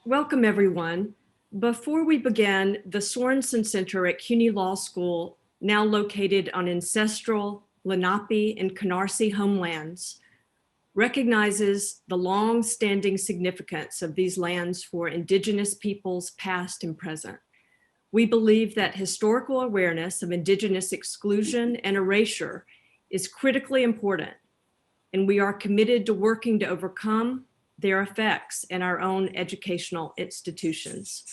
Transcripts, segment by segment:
Welcome, everyone. Before we begin, the Sorenson Center at CUNY Law School, now located on ancestral Lenape and Canarsie homelands, recognizes the long-standing significance of these lands for Indigenous peoples past and present. We believe that historical awareness of Indigenous exclusion and erasure is critically important, and we are committed to working to overcome their effects in our own educational institutions.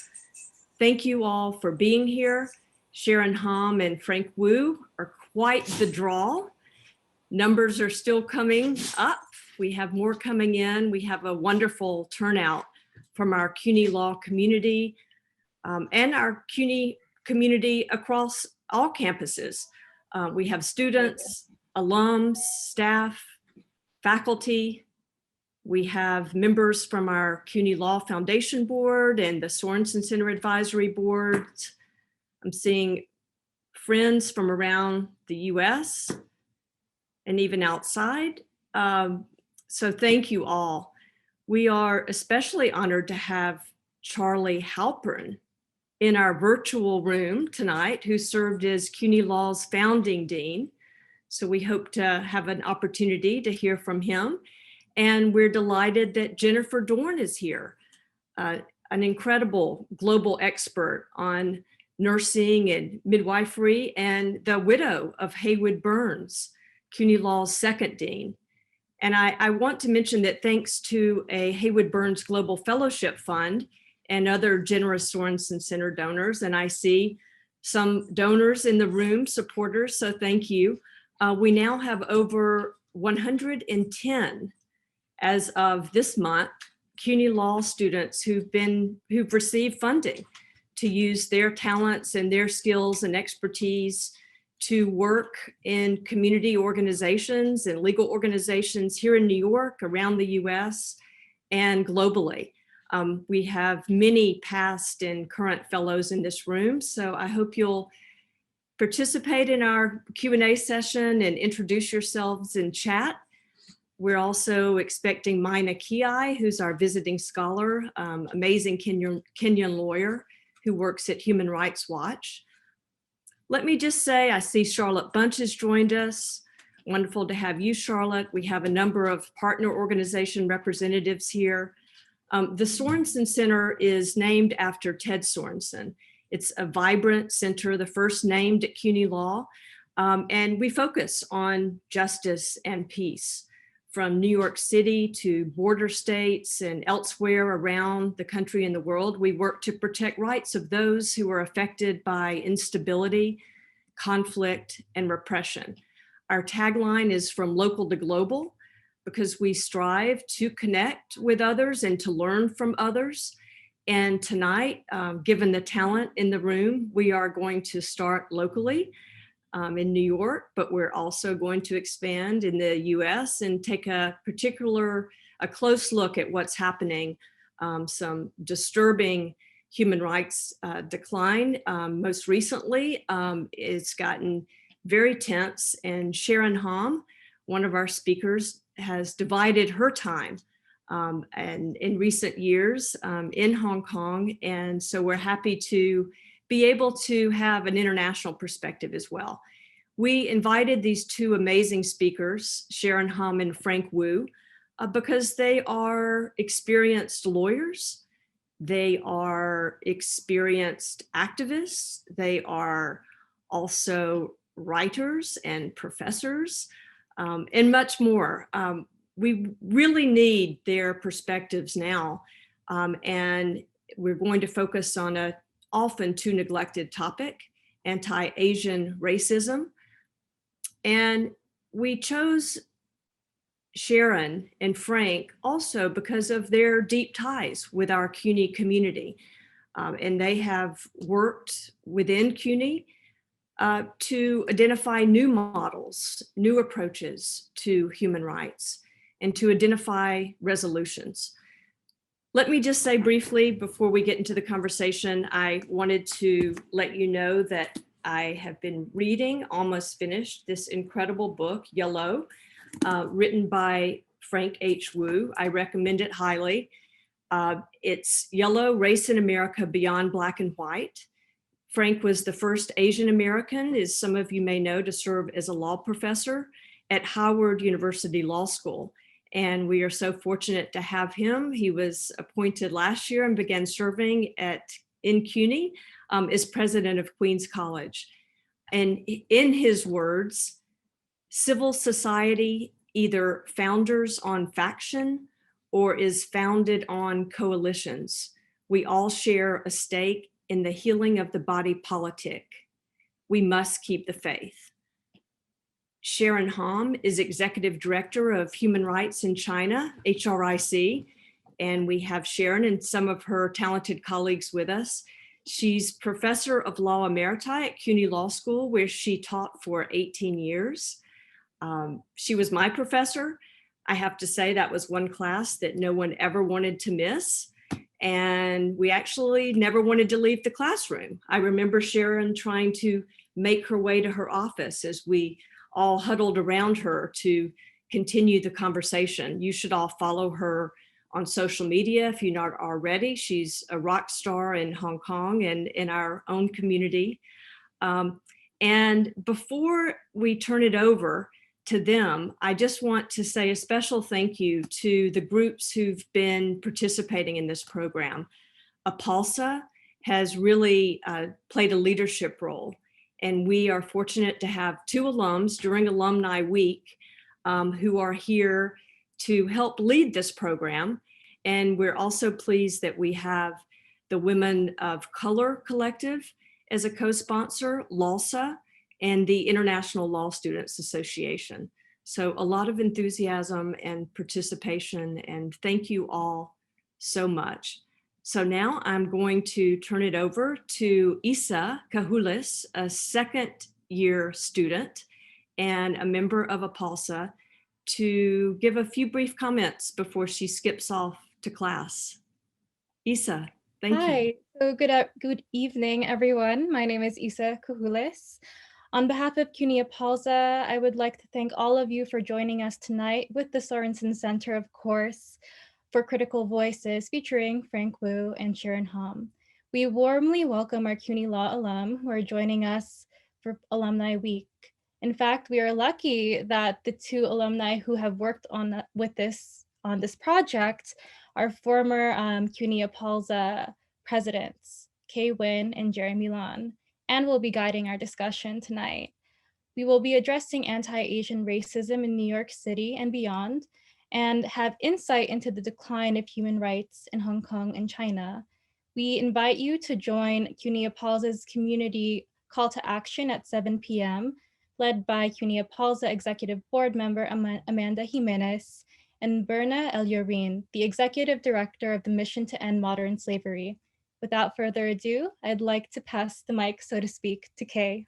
Thank you all for being here. Sharon Hom and Frank Wu are quite the draw. Numbers are still coming up. We have more coming in. We have a wonderful turnout from our CUNY Law community and our CUNY community across all campuses. We have students, alums, staff, faculty. We have members from our CUNY Law Foundation Board and the Sorenson Center Advisory Board. I'm seeing friends from around the US and even outside. So thank you all. We are especially honored to have Charlie Halpern in our virtual room tonight, who served as CUNY Law's founding dean. So we hope to have an opportunity to hear from him. And we're delighted that Jennifer Dorn is here, an incredible global expert on nursing and midwifery, and the widow of Haywood Burns, CUNY Law's second dean. And I want to mention that thanks to a Haywood Burns Global Fellowship Fund and other generous Sorenson Center donors, and I see some donors in the room, supporters, so thank you. We now have over 110 as of this month, CUNY Law students who've received funding to use their talents and their skills and expertise to work in community organizations and legal organizations here in New York, around the US, and globally. We have many past and current fellows in this room, so I hope you'll participate in our Q&A session and introduce yourselves in chat. We're also expecting Mina Kiai, who's our visiting scholar, amazing Kenyan lawyer who works at Human Rights Watch. Let me just say, I see Charlotte Bunch has joined us. Wonderful to have you, Charlotte. We have a number of partner organization representatives here. The Sorenson Center is named after Ted Sorenson. It's a vibrant center, the first named at CUNY Law, and we focus on justice and peace. From New York City to border states and elsewhere around the country and the world, we work to protect rights of those who are affected by instability, conflict, and repression. Our tagline is from local to global, because we strive to connect with others and to learn from others. And tonight, given the talent in the room, we are going to start locally in New York, but we're also going to expand in the US and take a close look at what's happening, some disturbing human rights decline. Most recently, it's gotten very tense, and Sharon Hom, one of our speakers, has divided her time and in recent years in Hong Kong. And so we're happy to be able to have an international perspective as well. We invited these two amazing speakers, Sharon Hom and Frank Wu, because they are experienced lawyers. They are experienced activists. They are also writers and professors, and much more. We really need their perspectives now, and we're going to focus on a often too neglected topic, anti-Asian racism. And we chose Sharon and Frank also because of their deep ties with our CUNY community. And they have worked within CUNY to identify new models, new approaches to human rights, and to identify resolutions. Let me just say briefly before we get into the conversation, I wanted to let you know that I have been reading, almost finished, this incredible book, Yellow, written by Frank H. Wu. I recommend it highly. It's Yellow, Race in America Beyond Black and White. Frank was the first Asian American, as some of you may know, to serve as a law professor at Howard University Law School. And we are so fortunate to have him. He was appointed last year and began serving in CUNY as president of Queens College. And in his words, civil society either founders on faction or is founded on coalitions. We all share a stake in the healing of the body politic. We must keep the faith. Sharon Hom is Executive Director of Human Rights in China, HRIC, and we have Sharon and some of her talented colleagues with us. She's Professor of Law Emerita at CUNY Law School, where she taught for 18 years. She was my professor. I have to say that was one class that no one ever wanted to miss. And we actually never wanted to leave the classroom. I remember Sharon trying to make her way to her office as we all huddled around her to continue the conversation. You should all follow her on social media if you're not already. She's a rock star in Hong Kong and in our own community. And before we turn it over to them, I just want to say a special thank you to the groups who've been participating in this program. APALSA has really played a leadership role, and we are fortunate to have 2 alums during Alumni Week who are here to help lead this program. And we're also pleased that we have the Women of Color Collective as a co-sponsor, LALSA, and the International Law Students Association. So a lot of enthusiasm and participation, and thank you all so much. So now I'm going to turn it over to Isa Cahulis, a second-year student and a member of APALSA, to give a few brief comments before she skips off to class. Isa, thank you. Hi, so good evening, everyone. My name is Isa Cahulis. On behalf of CUNY APALSA, I would like to thank all of you for joining us tonight with the Sorenson Center, of course, for Critical Voices featuring Frank Wu and Sharon Hom. We warmly welcome our CUNY Law alum who are joining us for Alumni Week. In fact, we are lucky that the 2 alumni who have worked on this project are former CUNY APALSA presidents, Kay Wynn and Jeremy Lan, and will be guiding our discussion tonight. We will be addressing anti-Asian racism in New York City and beyond, and have insight into the decline of human rights in Hong Kong and China. We invite you to join CUNY APALSA's community call to action at 7 p.m., led by CUNY APALSA Executive Board member Amanda Jimenez and Berna El-Yorin, the Executive Director of the Mission to End Modern Slavery. Without further ado, I'd like to pass the mic, so to speak, to Kay.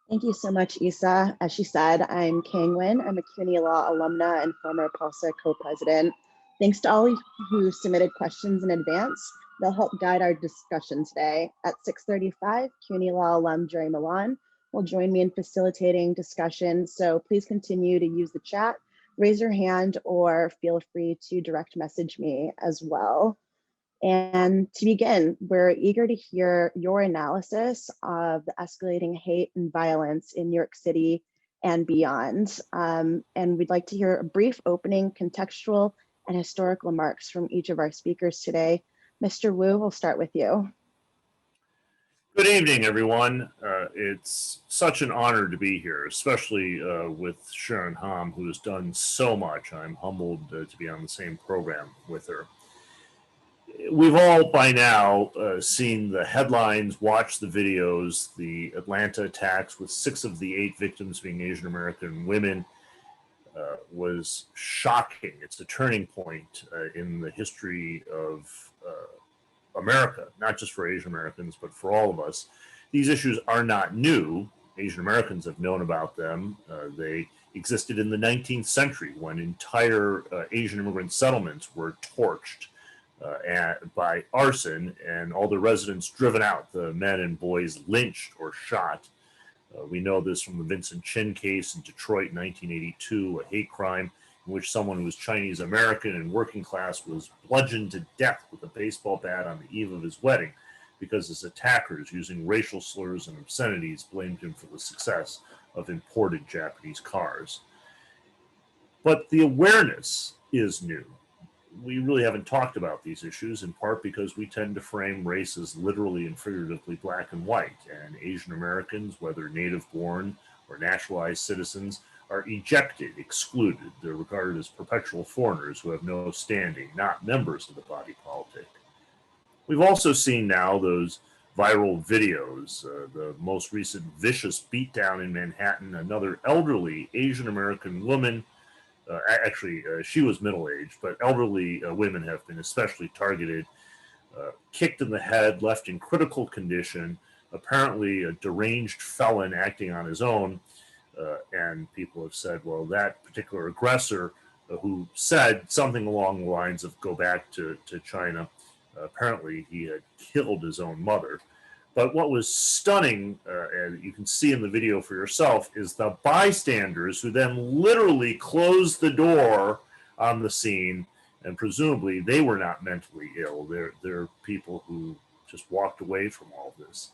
Thank you so much, Isa. As she said, I'm Kay Wynn. I'm a CUNY Law alumna and former APALSA co-president. Thanks to all who submitted questions in advance. They'll help guide our discussion today. At 6:35, CUNY Law alum Jerry Milan will join me in facilitating discussion. So please continue to use the chat, raise your hand, or feel free to direct message me as well. And to begin, we're eager to hear your analysis of the escalating hate and violence in New York City and beyond. And we'd like to hear a brief opening contextual and historical remarks from each of our speakers today. Mr. Wu, we'll start with you. Good evening, everyone. It's such an honor to be here, especially with Sharon Hom, who has done so much. I'm humbled to be on the same program with her. We've all by now seen the headlines, watched the videos, the Atlanta attacks with 6 of the 8 victims being Asian American women was shocking. It's a turning point in the history of America, not just for Asian Americans, but for all of us. These issues are not new. Asian Americans have known about them. They existed in the 19th century when entire Asian immigrant settlements were torched by arson and all the residents driven out, the men and boys lynched or shot. We know this from the Vincent Chen case in Detroit, 1982, a hate crime. in which someone who was Chinese American and working class was bludgeoned to death with a baseball bat on the eve of his wedding because his attackers, using racial slurs and obscenities, blamed him for the success of imported Japanese cars. But the awareness is new. We really haven't talked about these issues, in part because we tend to frame race as literally and figuratively black and white, and Asian Americans, whether native born or naturalized citizens, are ejected, excluded. They're regarded as perpetual foreigners who have no standing, not members of the body politic. We've also seen now those viral videos, the most recent vicious beatdown in Manhattan, another elderly Asian American woman, she was middle-aged, but elderly women have been especially targeted, kicked in the head, left in critical condition, apparently a deranged felon acting on his own. And people have said, well, that particular aggressor who said something along the lines of go back to China, apparently he had killed his own mother. But what was stunning, and you can see in the video for yourself, is the bystanders who then literally closed the door on the scene, and presumably they were not mentally ill. They're people who just walked away from all this.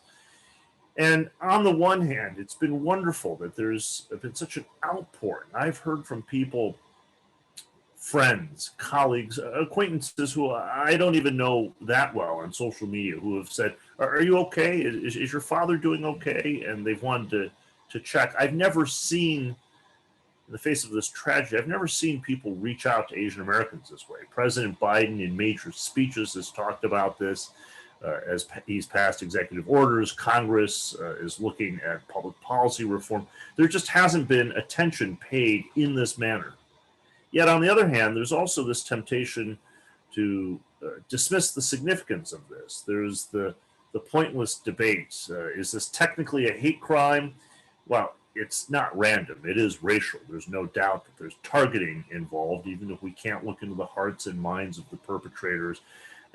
And on the one hand, it's been wonderful that there's been such an outpouring. I've heard from people, friends, colleagues, acquaintances who I don't even know that well on social media who have said, are you okay? Is your father doing okay? And they've wanted to check. I've never seen, in the face of this tragedy, I've never seen people reach out to Asian Americans this way. President Biden in major speeches has talked about this. As he's passed executive orders, Congress is looking at public policy reform. There just hasn't been attention paid in this manner. Yet on the other hand, there's also this temptation to dismiss the significance of this. There's the pointless debate. Is this technically a hate crime? Well, it's not random. It is racial. There's no doubt that there's targeting involved, even if we can't look into the hearts and minds of the perpetrators.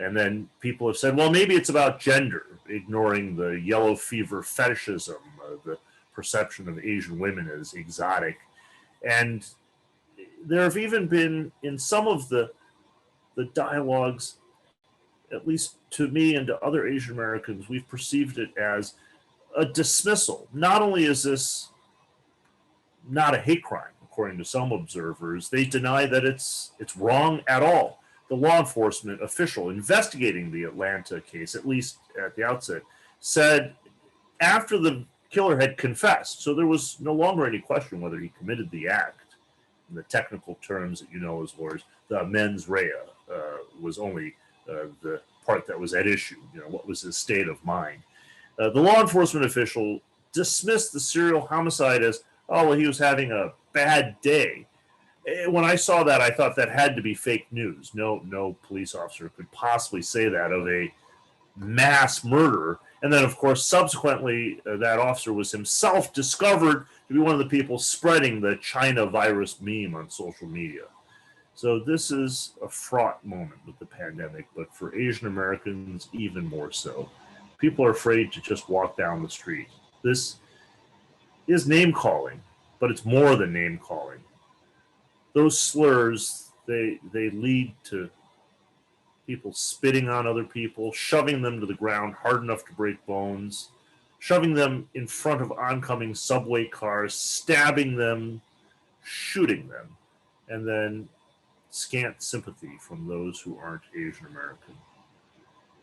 And then people have said, well, maybe it's about gender, ignoring the yellow fever fetishism, the perception of Asian women as exotic. And there have even been, in some of the dialogues, at least to me and to other Asian Americans, we've perceived it as a dismissal. Not only is this not a hate crime, according to some observers, they deny that it's wrong at all. The law enforcement official investigating the Atlanta case, at least at the outset, said after the killer had confessed, so there was no longer any question whether he committed the act, in the technical terms that you know as lawyers, the mens rea was only the part that was at issue. You know, what was his state of mind? The law enforcement official dismissed the serial homicide as, oh, well, he was having a bad day. When I saw that, I thought that had to be fake news. No police officer could possibly say that of a mass murder. And then, of course, subsequently, that officer was himself discovered to be one of the people spreading the China virus meme on social media. So this is a fraught moment with the pandemic, but for Asian Americans, even more so. People are afraid to just walk down the street. This is name calling, but it's more than name calling. Those slurs, they lead to people spitting on other people, shoving them to the ground hard enough to break bones, shoving them in front of oncoming subway cars, stabbing them, shooting them, and then scant sympathy from those who aren't Asian American.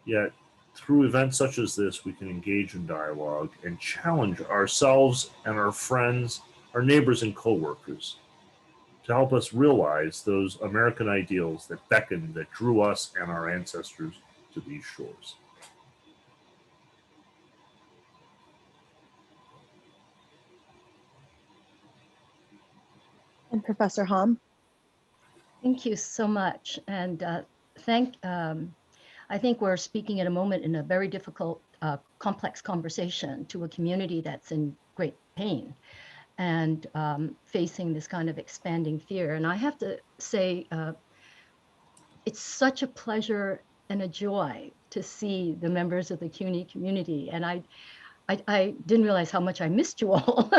Yet, through events such as this, we can engage in dialogue and challenge ourselves and our friends, our neighbors and coworkers, to help us realize those American ideals that beckoned, that drew us and our ancestors to these shores. And Professor Hom? Thank you so much. And I think we're speaking at a moment in a very difficult, complex conversation to a community that's in great pain and facing this kind of expanding fear. And I have to say, it's such a pleasure and a joy to see the members of the CUNY community. And I didn't realize how much I missed you all.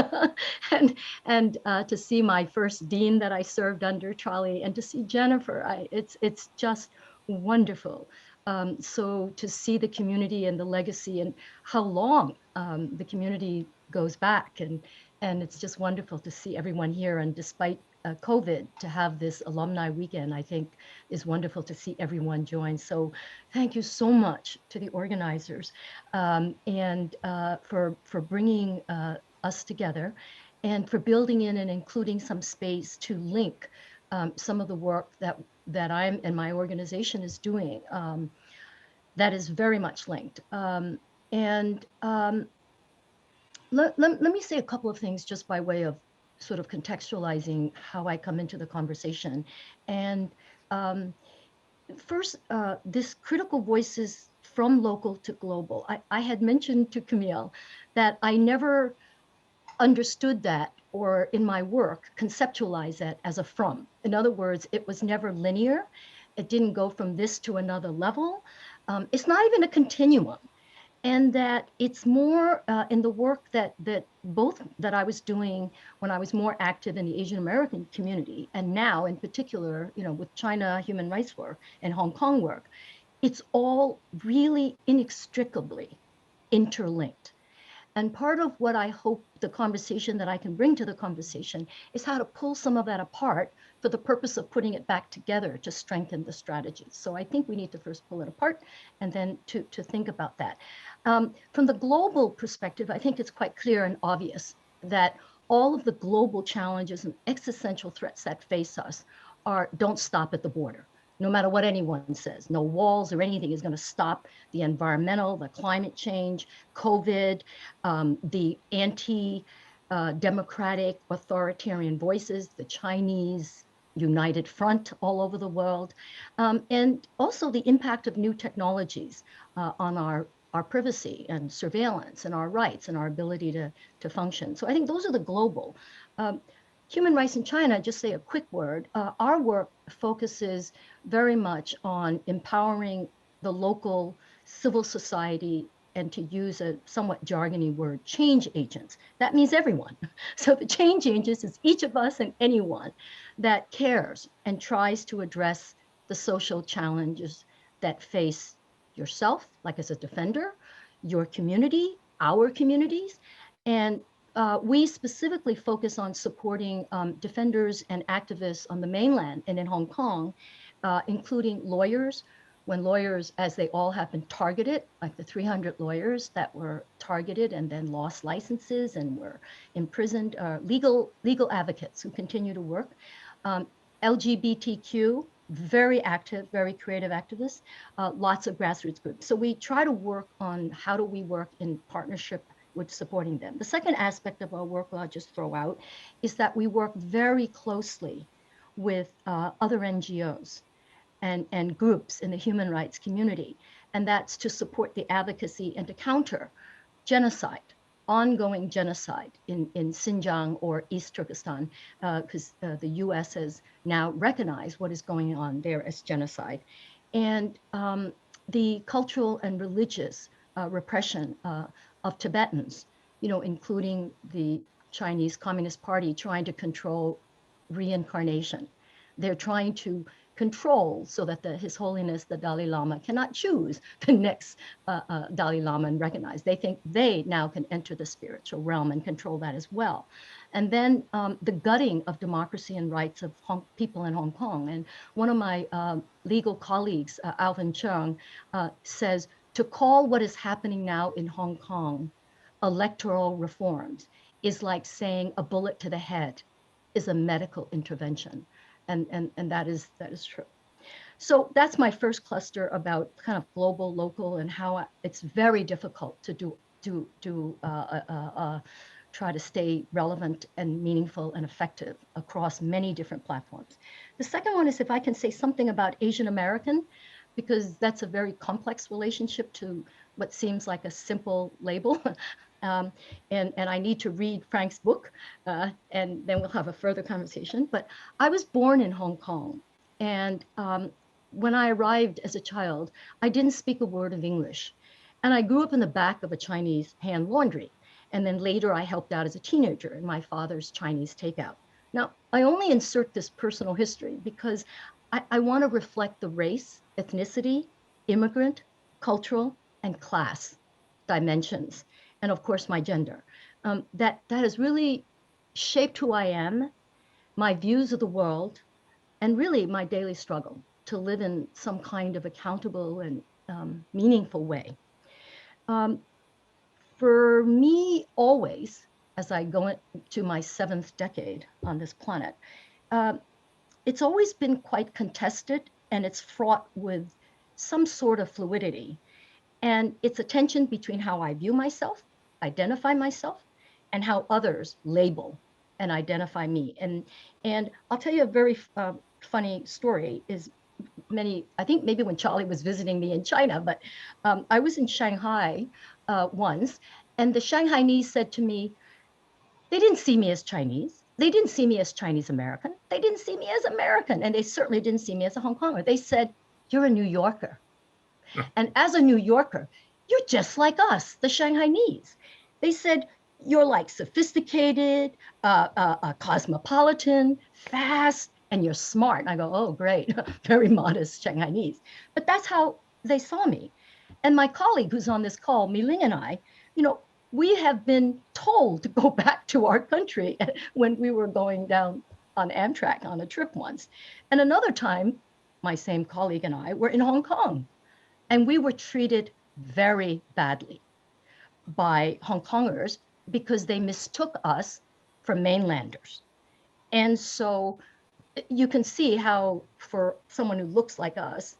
and to see my first dean that I served under, Charlie, and to see Jennifer, it's just wonderful. So to see the community and the legacy and how long the community goes back, and it's just wonderful to see everyone here. And despite COVID, to have this alumni weekend, I think is wonderful to see everyone join. So thank you so much to the organizers and for bringing us together and for building in and including some space to link some of the work that I'm and my organization is doing that is very much linked. And let me say a couple of things just by way of sort of contextualizing how I come into the conversation. And first, this critical voices from local to global. I had mentioned to Camille that I never understood that or in my work conceptualize that as a from. In other words, it was never linear. It didn't go from this to another level. It's not even a continuum. And that it's more in the work that I was doing when I was more active in the Asian American community, and now in particular, with China human rights work and Hong Kong work, it's all really inextricably interlinked. And part of what I hope the conversation that I can bring to the conversation is how to pull some of that apart for the purpose of putting it back together to strengthen the strategies. So I think we need to first pull it apart and then to think about that. From the global perspective, I think it's quite clear and obvious that all of the global challenges and existential threats that face us don't stop at the border. No matter what anyone says, no walls or anything is going to stop the environmental, the climate change, COVID, the anti-democratic authoritarian voices, the Chinese united front all over the world, and also the impact of new technologies on our privacy and surveillance and our rights and our ability to function. So I think those are the global. Human rights in China, just say a quick word, our work focuses very much on empowering the local civil society, and to use a somewhat jargony word, change agents. That means everyone. So the change agents is each of us and anyone that cares and tries to address the social challenges that face yourself, like as a defender, your community, our communities, and we specifically focus on supporting defenders and activists on the mainland and in Hong Kong, including lawyers, when lawyers, as they all have been targeted, like the 300 lawyers that were targeted and then lost licenses and were imprisoned, legal advocates who continue to work, LGBTQ, very active, very creative activists, lots of grassroots groups. So we try to work on how do we work in partnership with supporting them. The second aspect of our work, I'll just throw out, is that we work very closely with other NGOs and groups in the human rights community. And that's to support the advocacy and to counter genocide, ongoing genocide in Xinjiang or East Turkestan, because the US has now recognized what is going on there as genocide. And the cultural and religious repression of Tibetans, including the Chinese Communist Party trying to control reincarnation. They're trying to control so that His Holiness, the Dalai Lama, cannot choose the next Dalai Lama and recognize. They think they now can enter the spiritual realm and control that as well. And then the gutting of democracy and rights of people in Hong Kong. And one of my legal colleagues, Alvin Cheung, says, to call what is happening now in Hong Kong electoral reforms is like saying a bullet to the head is a medical intervention. And that is true. So that's my first cluster about kind of global, local, and how it's very difficult to try to stay relevant and meaningful and effective across many different platforms. The second one is if I can say something about Asian American, because that's a very complex relationship to what seems like a simple label. And I need to read Frank's book, and then we'll have a further conversation. But I was born in Hong Kong. And when I arrived as a child, I didn't speak a word of English. And I grew up in the back of a Chinese hand laundry. And then later I helped out as a teenager in my father's Chinese takeout. Now, I only insert this personal history because I want to reflect the race, ethnicity, immigrant, cultural, and class dimensions, and of course, my gender. That has really shaped who I am, my views of the world, and really my daily struggle to live in some kind of accountable and meaningful way. For me, always, as I go into my 7th decade on this planet, it's always been quite contested, and it's fraught with some sort of fluidity. And it's a tension between how I view myself, identify myself, and how others label and identify me. And I'll tell you a very funny story. Is I think maybe when Charlie was visiting me in China, but I was in Shanghai once, and the Shanghainese said to me, they didn't see me as Chinese. They didn't see me as Chinese American. They didn't see me as American. And they certainly didn't see me as a Hong Konger. They said, you're a New Yorker. And as a New Yorker, you're just like us, the Shanghainese. They said, you're like sophisticated, cosmopolitan, fast, and you're smart. And I go, oh, great, very modest Shanghainese. But that's how they saw me. And my colleague who's on this call, Mi-Ling and I, we have been told to go back to our country when we were going down on Amtrak on a trip once. And another time, my same colleague and I were in Hong Kong, and we were treated very badly by Hong Kongers because they mistook us for mainlanders. And so you can see how for someone who looks like us,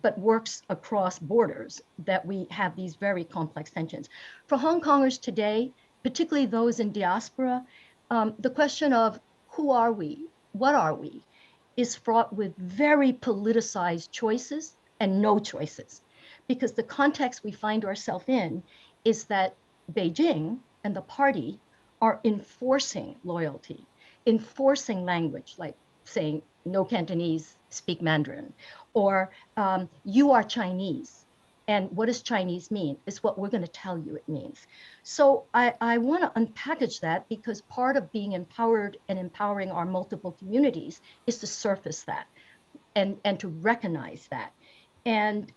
but works across borders, that we have these very complex tensions. For Hong Kongers today, particularly those in diaspora, the question of who are we, what are we, is fraught with very politicized choices and no choices. Because the context we find ourselves in is that Beijing and the party are enforcing loyalty, enforcing language, like saying no Cantonese, speak Mandarin, or you are Chinese. And what does Chinese mean? Is what we're going to tell you it means. So I want to unpackage that, because part of being empowered and empowering our multiple communities is to surface that and to recognize that. And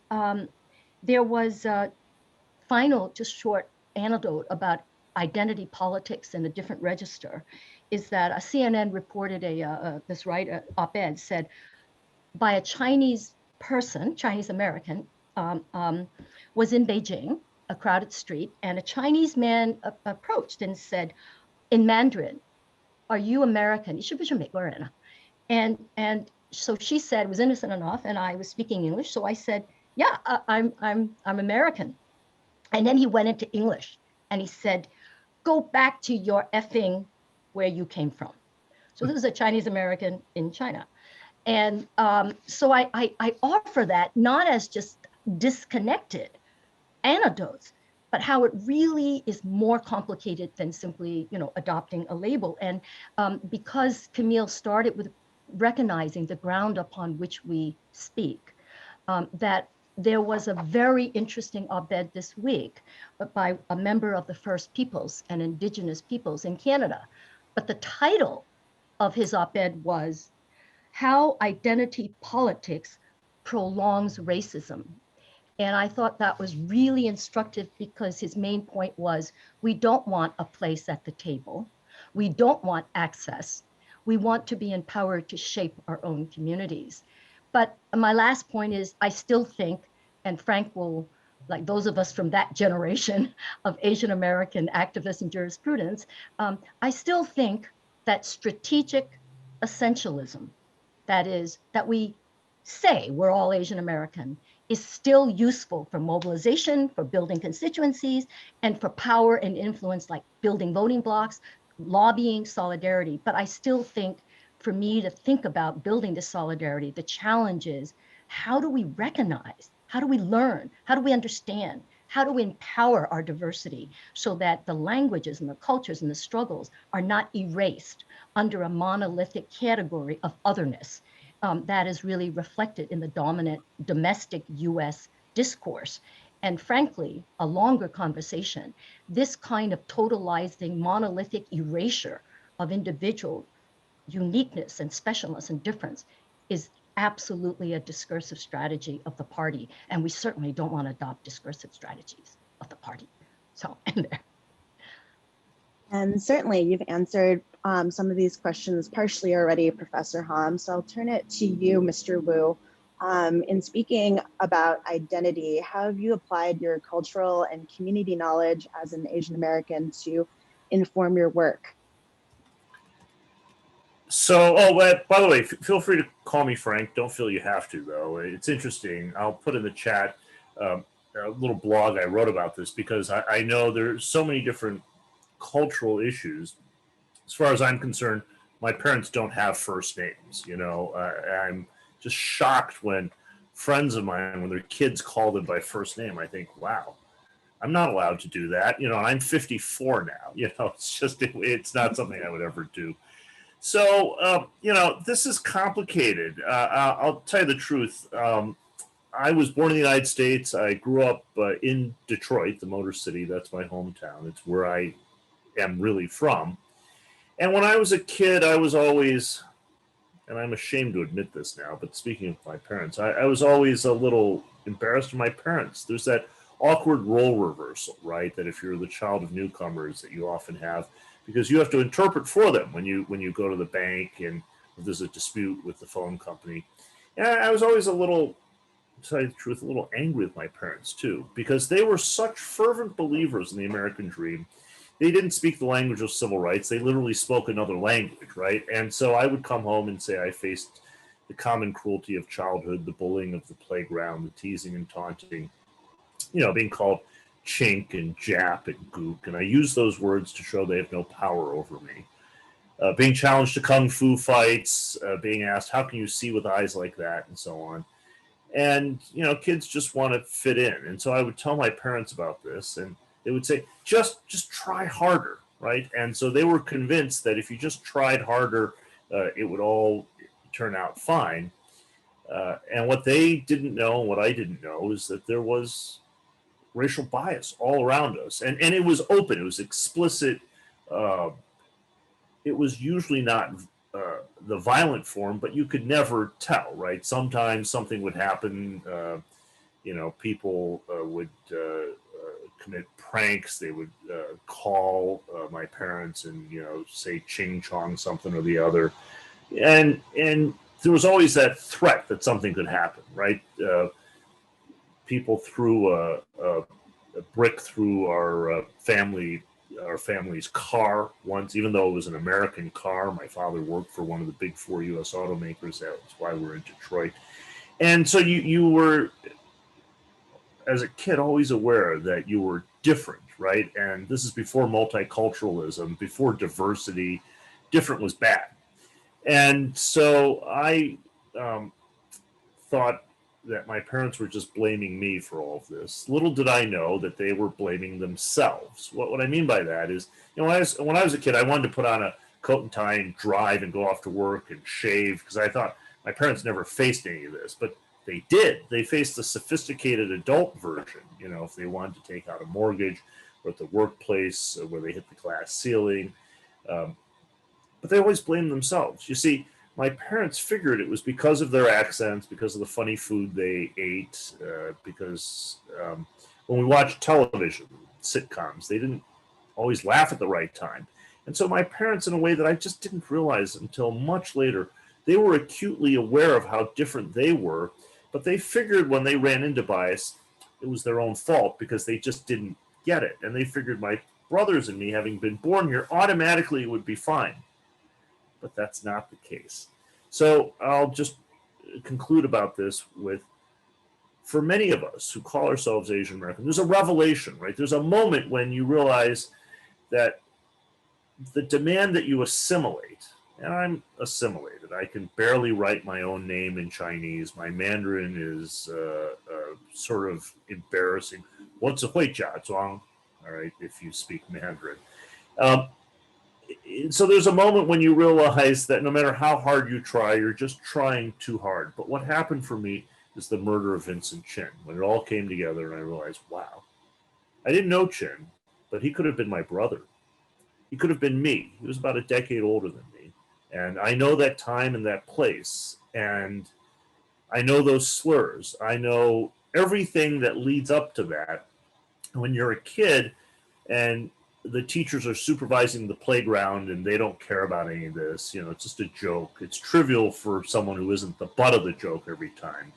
there was a final, just short anecdote about identity politics in a different register, is that a CNN reported this op-ed said, by a Chinese person, Chinese American, was in Beijing, a crowded street, and a Chinese man approached and said in Mandarin, "Are you American?" And so she said, was innocent enough, and I was speaking English, so I said, "Yeah, I'm American." And then he went into English and he said, "Go back to your effing where you came from." So this is a Chinese American in China. And so I offer that not as just disconnected anecdotes, but how it really is more complicated than simply, adopting a label. And because Camille started with recognizing the ground upon which we speak, that there was a very interesting op-ed this week by a member of the First Peoples and Indigenous peoples in Canada. But the title of his op-ed was "How Identity Politics Prolongs Racism." And I thought that was really instructive, because his main point was, we don't want a place at the table. We don't want access. We want to be empowered to shape our own communities. But my last point is, I still think, and Frank will, like those of us from that generation of Asian American activists in jurisprudence, I still think that strategic essentialism, that is, that we say we're all Asian American, is still useful for mobilization, for building constituencies, and for power and influence, like building voting blocks, lobbying, solidarity. But I still think, for me to think about building this solidarity, the challenge is, how do we recognize, how do we learn, how do we understand, how do we empower our diversity so that the languages and the cultures and the struggles are not erased under a monolithic category of otherness that is really reflected in the dominant domestic US discourse. and frankly, a longer conversation, this kind of totalizing, monolithic erasure of individual uniqueness and specialness and difference is absolutely a discursive strategy of the party. And we certainly don't want to adopt discursive strategies of the party. So, and there. And certainly you've answered some of these questions partially already, Professor Hom. So I'll turn it to you, Mr. Wu. In speaking about identity, how have you applied your cultural and community knowledge as an Asian American to inform your work? So, by the way, feel free to call me Frank. Don't feel you have to, though. It's interesting. I'll put in the chat a little blog I wrote about this because I know there's so many different cultural issues. As far as I'm concerned, my parents don't have first names. You know, I'm just shocked when friends of mine, when their kids call them by first name. I think, wow, I'm not allowed to do that. You know, I'm 54 now. You know, it's just, it's not something I would ever do. So, you know, this is complicated. I'll tell you the truth. I was born in the United States. I grew up in Detroit, the Motor City. That's my hometown. It's where I am really from. And when I was a kid, I was always, and I'm ashamed to admit this now, but speaking of my parents, I was always a little embarrassed of my parents. There's that awkward role reversal, right? That if you're the child of newcomers that you often have, because you have to interpret for them when you go to the bank and if there's a dispute with the phone company. And I was always a little, to tell you the truth, a little angry with my parents too, because they were such fervent believers in the American dream. They didn't speak the language of civil rights. They literally spoke another language, right? And so I would come home and say I faced the common cruelty of childhood, the bullying of the playground, the teasing and taunting, you know, being called chink and jap and gook. And I use those words to show they have no power over me. Being challenged to kung fu fights, being asked, how can you see with eyes like that, and so on. And, you know, kids just want to fit in. And so I would tell my parents about this, and they would say, just try harder, right? And so they were convinced that if you just tried harder, it would all turn out fine. And what they didn't know, and what I didn't know, is that there was racial bias all around us. And it was open, it was explicit. It was usually not the violent form, but you could never tell, right? Sometimes something would happen, you know, people would commit pranks. They would call my parents and, you know, say ching chong something or the other. And there was always that threat that something could happen, right? People threw a brick through our family's car once, even though it was an American car. My father worked for one of the big 4 U.S. automakers. That's why we're in Detroit. And so you were, as a kid, always aware that you were different, right? And this is before multiculturalism, before diversity. Different was bad. And so I thought that my parents were just blaming me for all of this. Little did I know that they were blaming themselves. What I mean by that is, you know, when I was a kid, I wanted to put on a coat and tie and drive and go off to work and shave, because I thought my parents never faced any of this, but they did. They faced the sophisticated adult version, you know, if they wanted to take out a mortgage, or at the workplace where they hit the glass ceiling. But they always blamed themselves. You see, my parents figured it was because of their accents, because of the funny food they ate, because when we watched television, sitcoms, they didn't always laugh at the right time. And so my parents, in a way that I just didn't realize until much later, they were acutely aware of how different they were, but they figured when they ran into bias, it was their own fault because they just didn't get it. And they figured my brothers and me, having been born here, automatically would be fine. But that's not the case. So I'll just conclude about this with, for many of us who call ourselves Asian American, there's a revelation, right? There's a moment when you realize that the demand that you assimilate, and I'm assimilated. I can barely write my own name in Chinese. My Mandarin is sort of embarrassing. What's a hui jia zhuang? All right, if you speak Mandarin. So there's a moment when you realize that no matter how hard you try, you're just trying too hard. But what happened for me is the murder of Vincent Chen. When it all came together and I realized, wow, I didn't know Chen, but he could have been my brother. He could have been me. He was about a decade older than me. And I know that time and that place. And I know those slurs. I know everything that leads up to that. When you're a kid and the teachers are supervising the playground and they don't care about any of this, it's just a joke. It's trivial for someone who isn't the butt of the joke every time.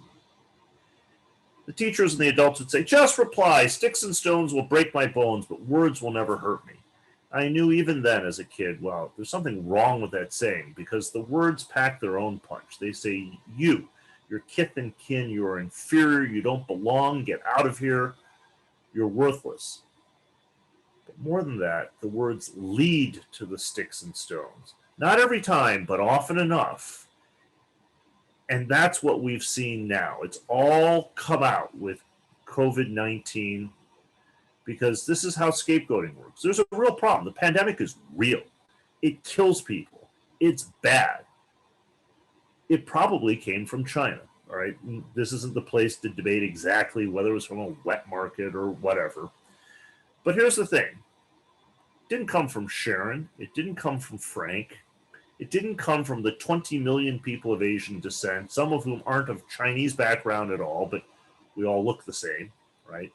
The teachers and the adults would say, just reply, sticks and stones will break my bones, but words will never hurt me. I knew even then as a kid, well, there's something wrong with that saying, because the words pack their own punch. They say, you're kith and kin, you are inferior, you don't belong, get out of here, you're worthless. But more than that, the words lead to the sticks and stones. Not every time, but often enough. And that's what we've seen now. It's all come out with COVID-19 because this is how scapegoating works. There's a real problem. The pandemic is real. It kills people. It's bad. It probably came from China, all right? This isn't the place to debate exactly whether it was from a wet market or whatever. But here's the thing. It didn't come from Sharon. It didn't come from Frank. It didn't come from the 20 million people of Asian descent, some of whom aren't of Chinese background at all, but we all look the same, right?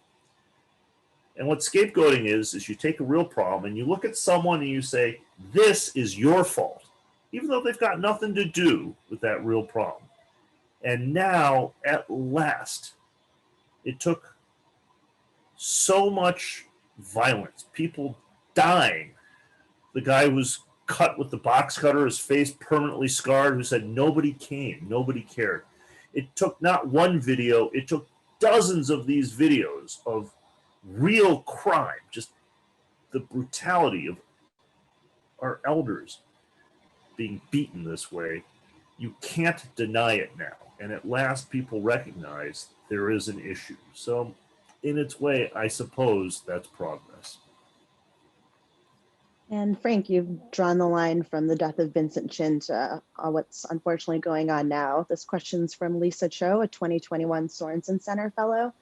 And what scapegoating is you take a real problem and you look at someone and you say, this is your fault, even though they've got nothing to do with that real problem. And now, at last, it took so much violence, people dying. The guy was cut with the box cutter, his face permanently scarred, who said nobody came, nobody cared. It took not one video, it took dozens of these videos of real crime, just the brutality of our elders being beaten this way. You can't deny it now. And at last people recognize there is an issue. So in its way, I suppose that's progress. And Frank, you've drawn the line from the death of Vincent Chen to what's unfortunately going on now. This question's from Lisa Cho, a 2021 Sorenson Center fellow.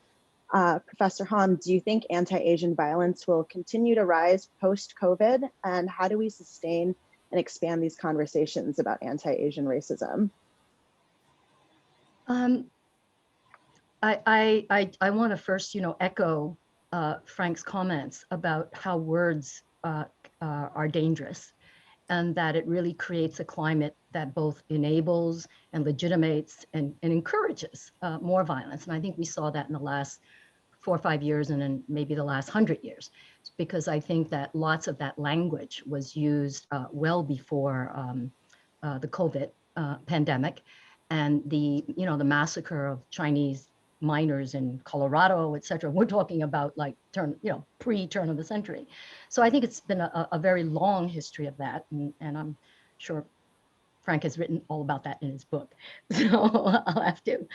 Professor Hom, do you think anti-Asian violence will continue to rise post-COVID? And how do we sustain and expand these conversations about anti-Asian racism? I want to first, echo Frank's comments about how words are dangerous, and that it really creates a climate that both enables and legitimates and encourages more violence. And I think we saw that in the last 4 or 5 years and then maybe the last 100 years, because I think that lots of that language was used well before the COVID pandemic and the massacre of Chinese miners in Colorado, et cetera. We're talking about like pre-turn of the century. So I think it's been a very long history of that. And I'm sure Frank has written all about that in his book. So I'll have to.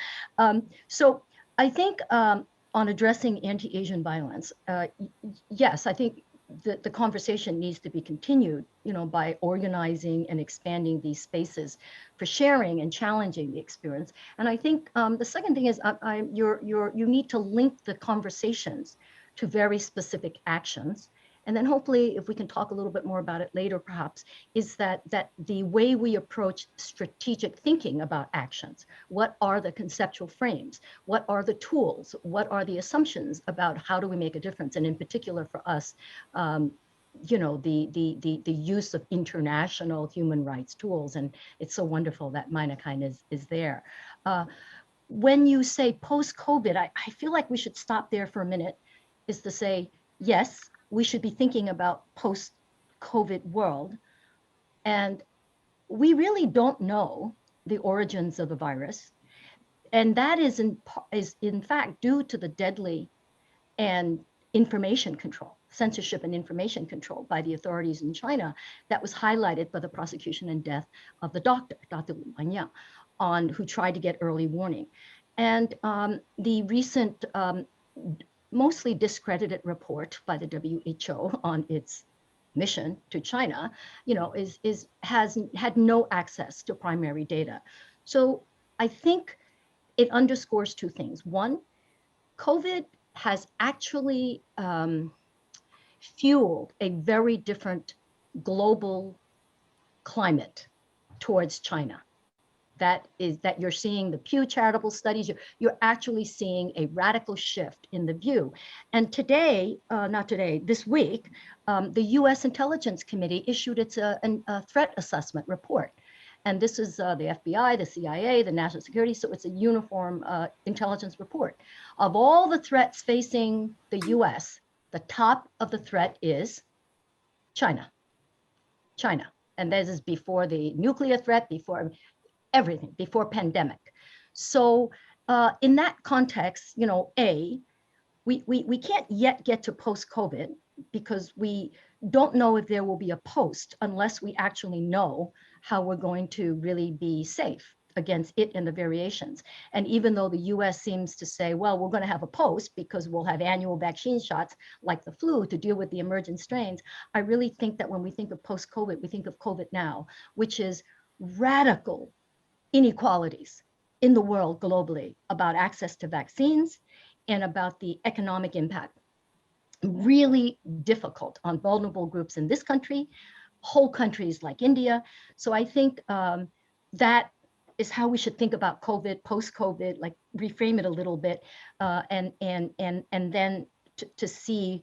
So I think on addressing anti-Asian violence, yes, I think the conversation needs to be continued, by organizing and expanding these spaces for sharing and challenging the experience. And I think the second thing is you need to link the conversations to very specific actions. And then hopefully, if we can talk a little bit more about it later, perhaps, is that the way we approach strategic thinking about actions. What are the conceptual frames? What are the tools? What are the assumptions about how do we make a difference? And in particular for us, the use of international human rights tools. And it's so wonderful that Meinekain is there. When you say post-COVID, I feel like we should stop there for a minute, is to say, yes, we should be thinking about post-COVID world. And we really don't know the origins of the virus. And that is in fact due to the deadly and information control, censorship and information control by the authorities in China that was highlighted by the prosecution and death of the doctor, Dr. Wu Wanyan, who tried to get early warning. And the recent mostly discredited report by the WHO on its mission to China, has had no access to primary data. So I think it underscores two things. One, COVID has actually fueled a very different global climate towards China. That you're seeing the Pew charitable studies, you're actually seeing a radical shift in the view. And today, this week, the US Intelligence Committee issued its a threat assessment report. And this is the FBI, the CIA, the National Security, so it's a uniform intelligence report. Of all the threats facing the US, the top of the threat is China. China. And this is before the nuclear threat, before everything, before pandemic. So in that context, you know, we can't yet get to post-COVID because we don't know if there will be a post unless we actually know how we're going to really be safe against it and the variations. And even though the US seems to say, well, we're going to have a post because we'll have annual vaccine shots like the flu to deal with the emergent strains, I really think that when we think of post-COVID, we think of COVID now, which is radical inequalities in the world globally about access to vaccines and about the economic impact. Really difficult on vulnerable groups in this country, whole countries like India. So I think that is how we should think about COVID, post-COVID, like reframe it a little bit, and then to see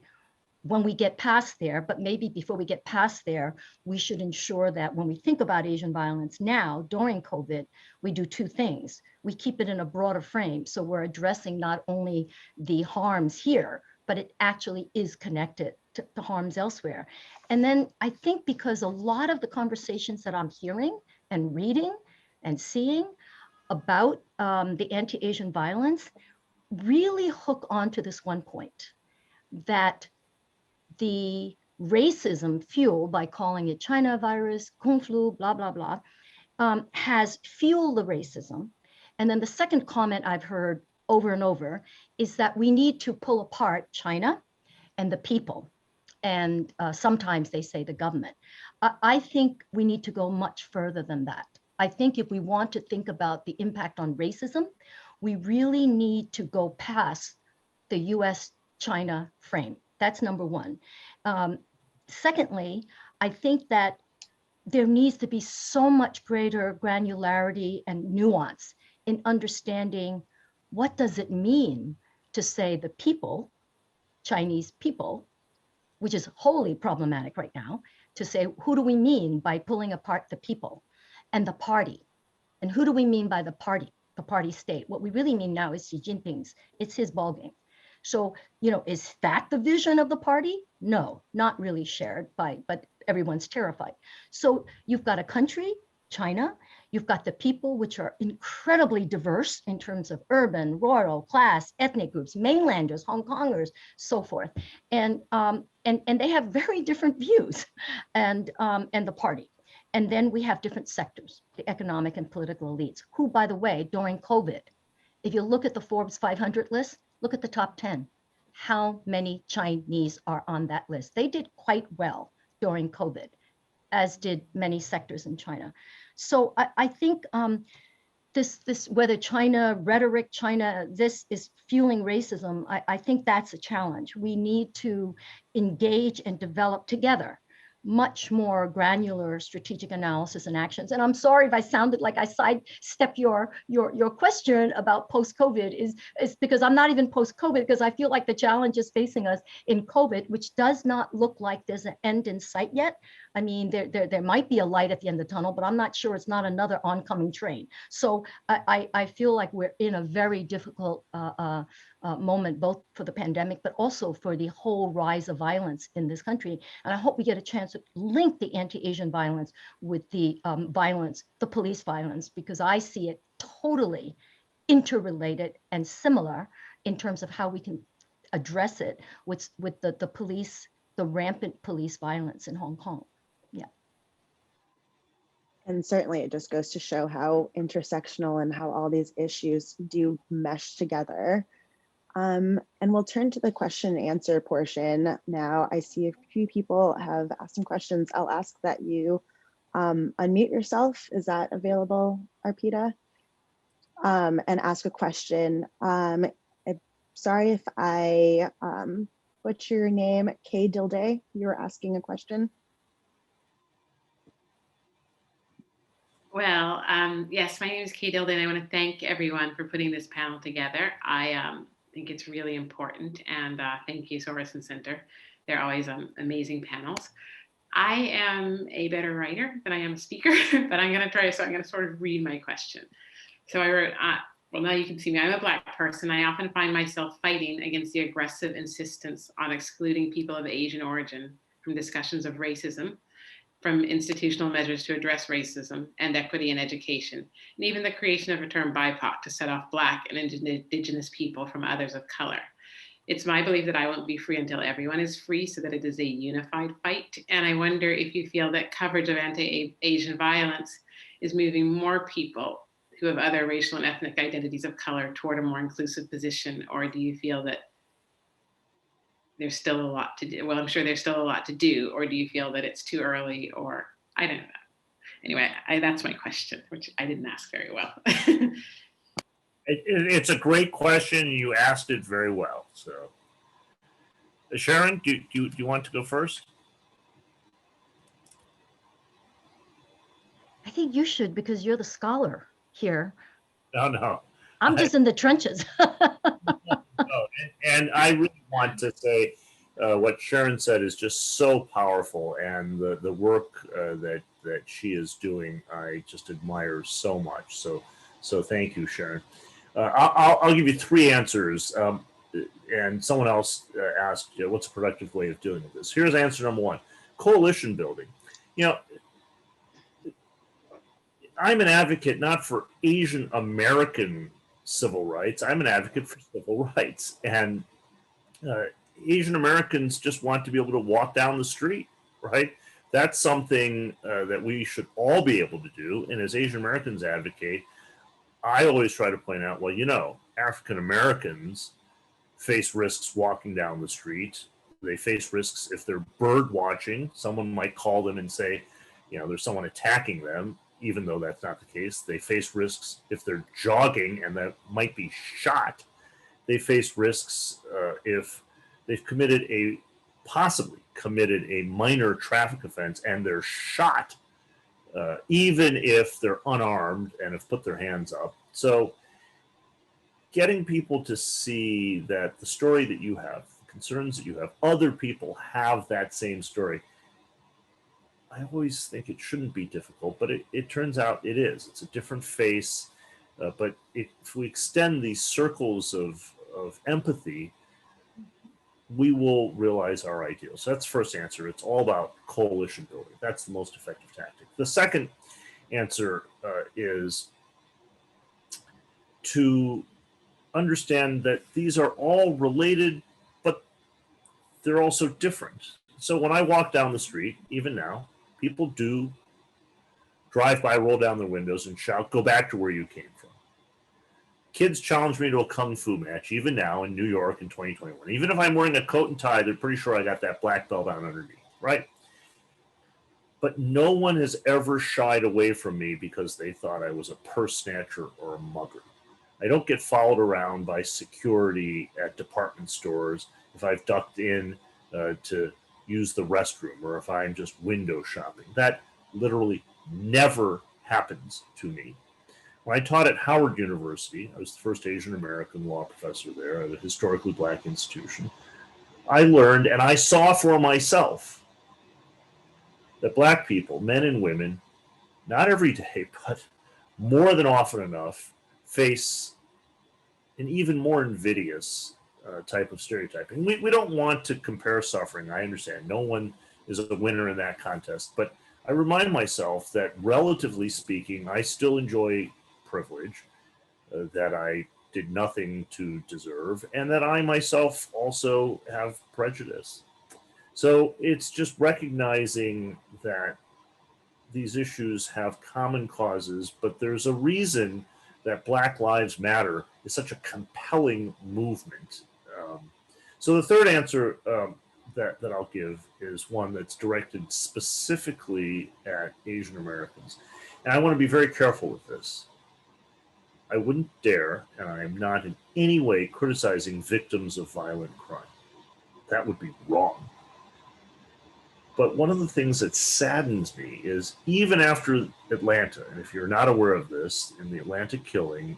when we get past there. But maybe before we get past there, we should ensure that when we think about Asian violence now during COVID, we do two things. We keep it in a broader frame, so we're addressing not only the harms here, but it actually is connected to harms elsewhere. And then I think because a lot of the conversations that I'm hearing and reading and seeing about the anti-Asian violence really hook onto this one point, that the racism fueled by calling it China virus, Kung flu, blah, blah, blah, has fueled the racism. And then the second comment I've heard over and over is that we need to pull apart China and the people. And sometimes they say the government. I think we need to go much further than that. I think if we want to think about the impact on racism, we really need to go past the US-China frame. That's number one. Secondly, I think that there needs to be so much greater granularity and nuance in understanding what does it mean to say the people, Chinese people, which is wholly problematic right now, to say, who do we mean by pulling apart the people and the party? And who do we mean by the party state? What we really mean now is Xi Jinping's, it's his ballgame. So, you know, is that the vision of the party? No, not really shared but everyone's terrified. So you've got a country, China, you've got the people, which are incredibly diverse in terms of urban, rural, class, ethnic groups, mainlanders, Hong Kongers, so forth. And they have very different views and the party. And then we have different sectors, the economic and political elites, who, by the way, during COVID, if you look at the Forbes 500 list, look at the top 10. How many Chinese are on that list? They did quite well during COVID, as did many sectors in China. So I think this whether China rhetoric, China, this is fueling racism, I think that's a challenge. We need to engage and develop together much more granular strategic analysis and actions. And I'm sorry if I sounded like I sidestepped your question about post-COVID is because I'm not even post-COVID, because I feel like the challenges facing us in COVID, which does not look like there's an end in sight yet. I mean, there might be a light at the end of the tunnel, but I'm not sure it's not another oncoming train. So I feel like we're in a very difficult moment, both for the pandemic, but also for the whole rise of violence in this country. And I hope we get a chance to link the anti-Asian violence with the violence, the police violence, because I see it totally interrelated and similar in terms of how we can address it with the police, the rampant police violence in Hong Kong. Yeah. And certainly it just goes to show how intersectional and how all these issues do mesh together. And we'll turn to the question and answer portion now. I see a few people have asked some questions. I'll ask that you unmute yourself. Is that available, Arpita? and ask a question. I'm sorry if I butcher your name, Kay Dilday, you were asking a question. Well, yes, my name is Kay Dilden, and I want to thank everyone for putting this panel together. I think it's really important, and thank you, Sorenson Center. They're always amazing panels. I am a better writer than I am a speaker, but I'm going to try, so I'm going to sort of read my question. So I wrote, well, now you can see me. I'm a Black person. I often find myself fighting against the aggressive insistence on excluding people of Asian origin from discussions of racism, from institutional measures to address racism and equity in education, and even the creation of a term BIPOC to set off Black and Indigenous people from others of color. It's my belief that I won't be free until everyone is free, so that it is a unified fight. And I wonder if you feel that coverage of anti-Asian violence is moving more people who have other racial and ethnic identities of color toward a more inclusive position, or do you feel that there's still a lot to do? Well, I'm sure there's still a lot to do, or do you feel that it's too early, or I don't know. Anyway, that's my question, which I didn't ask very well. It's a great question. You asked it very well. So, Sharon, do you want to go first? I think you should, because you're the scholar here. No. I'm just in the trenches. And I really want to say what Sharon said is just so powerful, and the work that she is doing, I just admire so much. So thank you, Sharon. I'll give you three answers. And someone else asked, what's a productive way of doing this? Here's answer number one: coalition building. You know, I'm an advocate not for Asian American civil rights. I'm an advocate for civil rights, and Asian Americans just want to be able to walk down the street, right? That's something that we should all be able to do. And as Asian Americans advocate, I always try to point out, well, you know, African Americans face risks walking down the street. They face risks if they're bird watching. Someone might call them and say, you know, there's someone attacking them, even though that's not the case. They face risks if they're jogging, and that might be shot. They face risks if they've possibly committed a minor traffic offense and they're shot, even if they're unarmed and have put their hands up. So getting people to see that the story that you have, the concerns that you have, other people have that same story. I always think it shouldn't be difficult, but it turns out it is. It's a different face, but if we extend these circles of empathy, we will realize our ideals. So that's the first answer. It's all about coalition building. That's the most effective tactic. The second answer is to understand that these are all related, but they're also different. So when I walk down the street, even now, people do drive by, roll down their windows and shout, "Go back to where you came from." Kids challenge me to a kung fu match, even now in New York in 2021. Even if I'm wearing a coat and tie, they're pretty sure I got that black belt on underneath, right? But no one has ever shied away from me because they thought I was a purse snatcher or a mugger. I don't get followed around by security at department stores if I've ducked in to use the restroom, or if I'm just window shopping. That literally never happens to me. When I taught at Howard University, I was the first Asian American law professor there at a historically Black institution. I learned, and I saw for myself, that Black people, men and women, not every day, but more than often enough, face an even more invidious type of stereotyping. We don't want to compare suffering. I understand. No one is a winner in that contest. But I remind myself that, relatively speaking, I still enjoy privilege, that I did nothing to deserve, and that I myself also have prejudice. So it's just recognizing that these issues have common causes, but there's a reason that Black Lives Matter is such a compelling movement. So the third answer that I'll give is one that's directed specifically at Asian Americans. And I want to be very careful with this. I wouldn't dare, and I am not in any way criticizing victims of violent crime. That would be wrong. But one of the things that saddens me is even after Atlanta, and if you're not aware of this, in the Atlanta killing,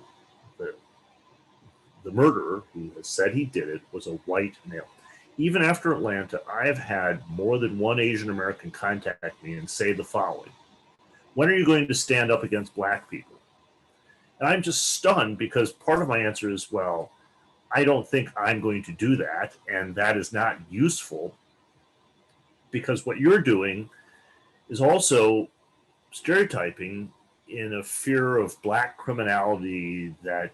the murderer who has said he did it was a white male. Even after Atlanta, I have had more than one Asian American contact me and say the following: when are you going to stand up against Black people? And I'm just stunned, because part of my answer is, well, I don't think I'm going to do that, and that is not useful, because what you're doing is also stereotyping in a fear of Black criminality that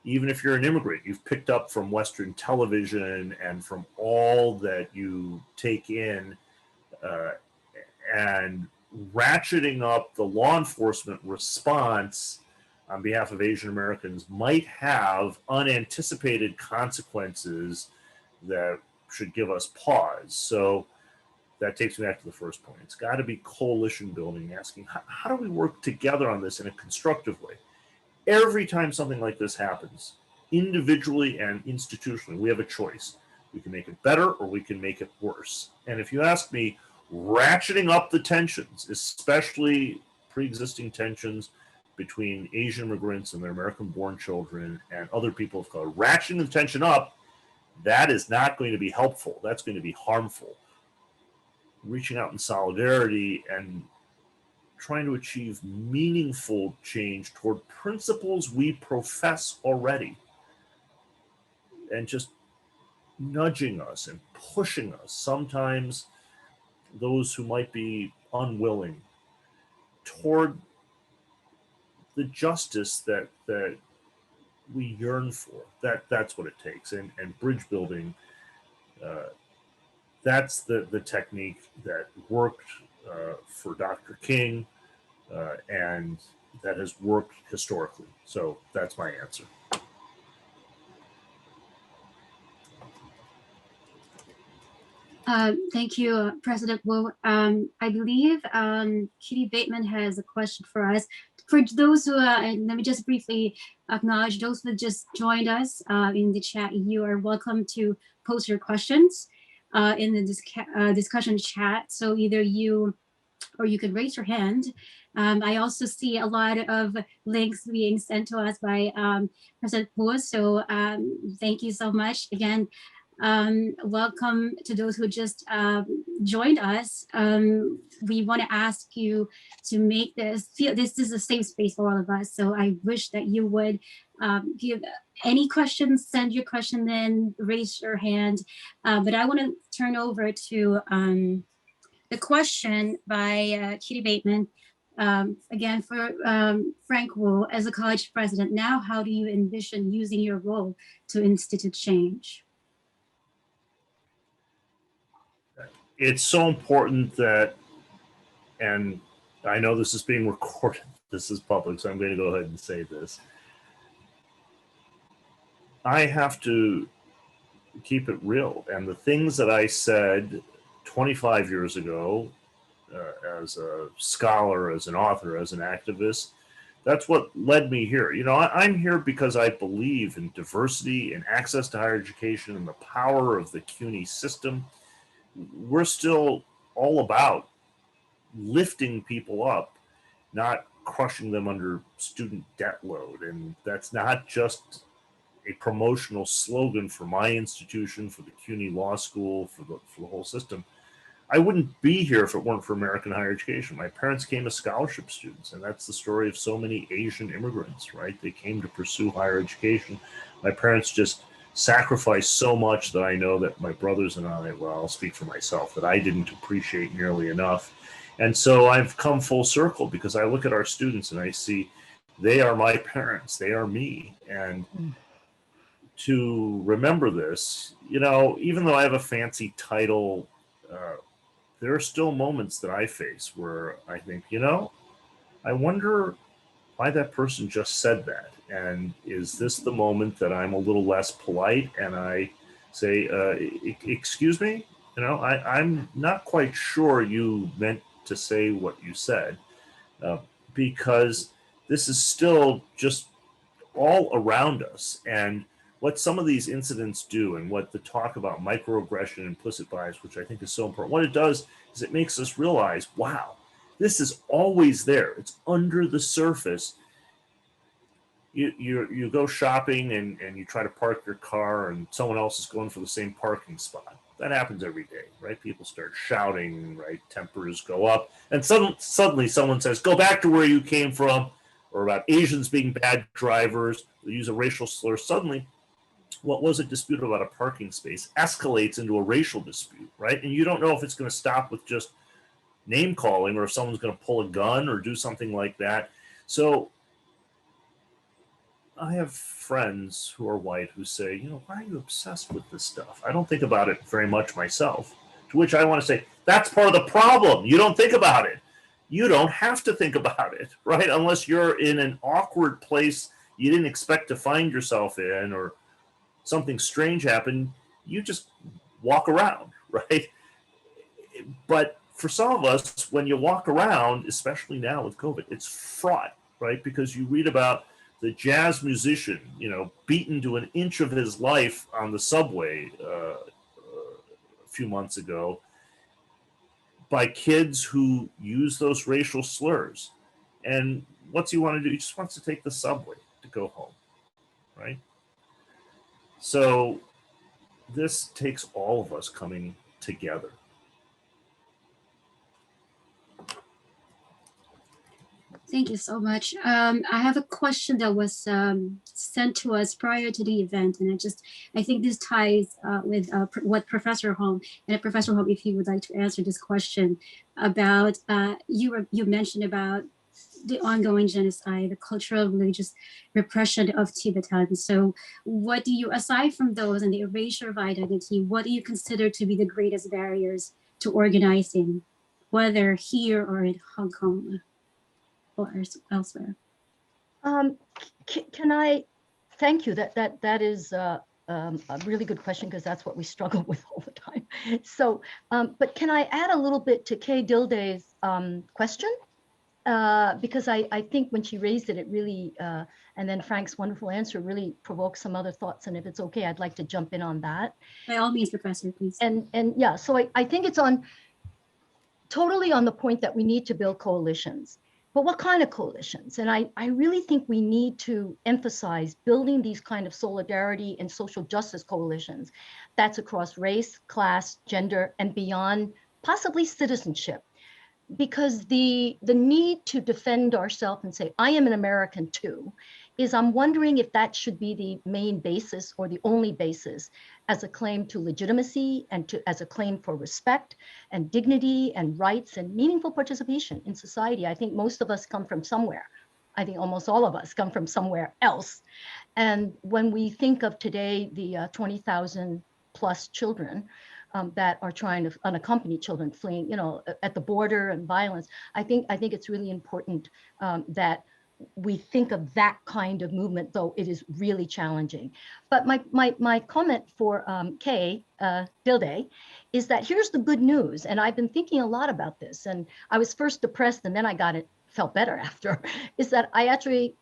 even if you're an immigrant, you've picked up from Western television and from all that you take in, and ratcheting up the law enforcement response on behalf of Asian Americans might have unanticipated consequences that should give us pause. So that takes me back to the first point. It's got to be coalition building, asking how do we work together on this in a constructive way? Every time something like this happens, individually and institutionally, we have a choice. We can make it better or we can make it worse. And if you ask me, ratcheting up the tensions, especially pre-existing tensions between Asian immigrants and their American-born children and other people of color, ratcheting the tension up, that is not going to be helpful. That's going to be harmful. Reaching out in solidarity and trying to achieve meaningful change toward principles we profess already, and just nudging us and pushing us, sometimes those who might be unwilling, toward the justice that we yearn for. That's what it takes. And bridge building, that's the technique that worked for Dr. King, and that has worked historically. So that's my answer. Thank you, President Wu. I believe Kitty Bateman has a question for us. For those who, and let me just briefly acknowledge those who just joined us in the chat. You are welcome to post your questions in the discussion chat. So either you, or you can raise your hand. I also see a lot of links being sent to us by President Wu. So thank you so much again. Welcome to those who just joined us. We want to ask you to make this is a safe space for all of us. So I wish that you would give any questions, send your question in, raise your hand. But I want to turn over to the question by Kitty Bateman. Again, for Frank Wu, as a college president, now how do you envision using your role to institute change? It's so important that, and I know this is being recorded, this is public, so I'm going to go ahead and say this. I have to keep it real. And the things that I said 25 years ago, as a scholar, as an author, as an activist, that's what led me here. You know, I'm here because I believe in diversity and access to higher education and the power of the CUNY system. We're still all about lifting people up, not crushing them under student debt load. And that's not just a promotional slogan for my institution, for the CUNY Law School, for the whole system. I wouldn't be here if it weren't for American higher education. My parents came as scholarship students, and that's the story of so many Asian immigrants, right? They came to pursue higher education. My parents just sacrificed so much that I know that my brothers and I, well, I'll speak for myself, that I didn't appreciate nearly enough. And so I've come full circle because I look at our students and I see they are my parents, they are me. And to remember this, you know, even though I have a fancy title, there are still moments that I face where I think, you know, I wonder why that person just said that. And is this the moment that I'm a little less polite and I say, excuse me, you know, I'm not quite sure you meant to say what you said, because this is still just all around us. And what some of these incidents do, and what the talk about microaggression and implicit bias, which I think is so important, what it does is it makes us realize, wow, this is always there. It's under the surface. You go shopping and you try to park your car and someone else is going for the same parking spot. That happens every day, right? People start shouting, right? Tempers go up, and suddenly someone says, go back to where you came from, or about Asians being bad drivers, they use a racial slur. Suddenly, what was a dispute about a parking space escalates into a racial dispute, right? And you don't know if it's going to stop with just name calling or if someone's going to pull a gun or do something like that. So I have friends who are white who say, you know, why are you obsessed with this stuff? I don't think about it very much myself. To which I want to say, that's part of the problem. You don't think about it. You don't have to think about it, right? Unless you're in an awkward place you didn't expect to find yourself in, or something strange happened, you just walk around, right? But for some of us, when you walk around, especially now with COVID, it's fraught, right? Because you read about the jazz musician, you know, beaten to an inch of his life on the subway a few months ago by kids who use those racial slurs. And what's he want to do? He just wants to take the subway to go home, right? So this takes all of us coming together. Thank you so much. I have a question that was sent to us prior to the event, and I think this ties with what Professor Hom, and Professor Hom, if you would like to answer this question about, you mentioned about the ongoing genocide, the cultural religious repression of Tibetans. So what do you, aside from those and the erasure of identity, what do you consider to be the greatest barriers to organizing, whether here or in Hong Kong or elsewhere? Can I thank you? That is a really good question, because that's what we struggle with all the time. So, but can I add a little bit to Kay Dilday's question? Because I think when she raised it, it really, and then Frank's wonderful answer really provoked some other thoughts. And if it's okay, I'd like to jump in on that. By all means, Professor, please. And yeah, so I think it's totally on the point that we need to build coalitions. But what kind of coalitions? And I really think we need to emphasize building these kind of solidarity and social justice coalitions. That's across race, class, gender, and beyond, possibly citizenship. Because the need to defend ourselves and say, I am an American too, is I'm wondering if that should be the main basis or the only basis as a claim to legitimacy and as a claim for respect and dignity and rights and meaningful participation in society. I think most of us come from somewhere. I think almost all of us come from somewhere else. And when we think of today, the 20,000 plus children that are trying to, unaccompanied children fleeing, you know, at the border and violence, I think it's really important that we think of that kind of movement, though it is really challenging. But my comment for Kay Dilday is that here's the good news, and I've been thinking a lot about this, and I was first depressed and then I felt better after, is that I actually,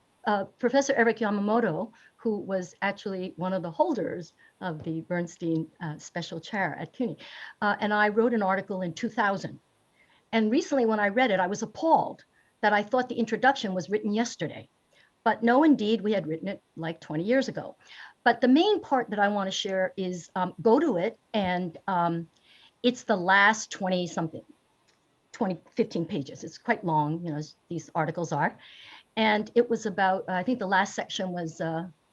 Professor Eric Yamamoto, who was actually one of the holders of the Bernstein Special Chair at CUNY, and I wrote an article in 2000. And recently when I read it, I was appalled that I thought the introduction was written yesterday. But no, indeed, we had written it like 20 years ago. But the main part that I want to share is go to it, and it's the last 15 pages. It's quite long, you know, as these articles are. And it was about, I think the last section was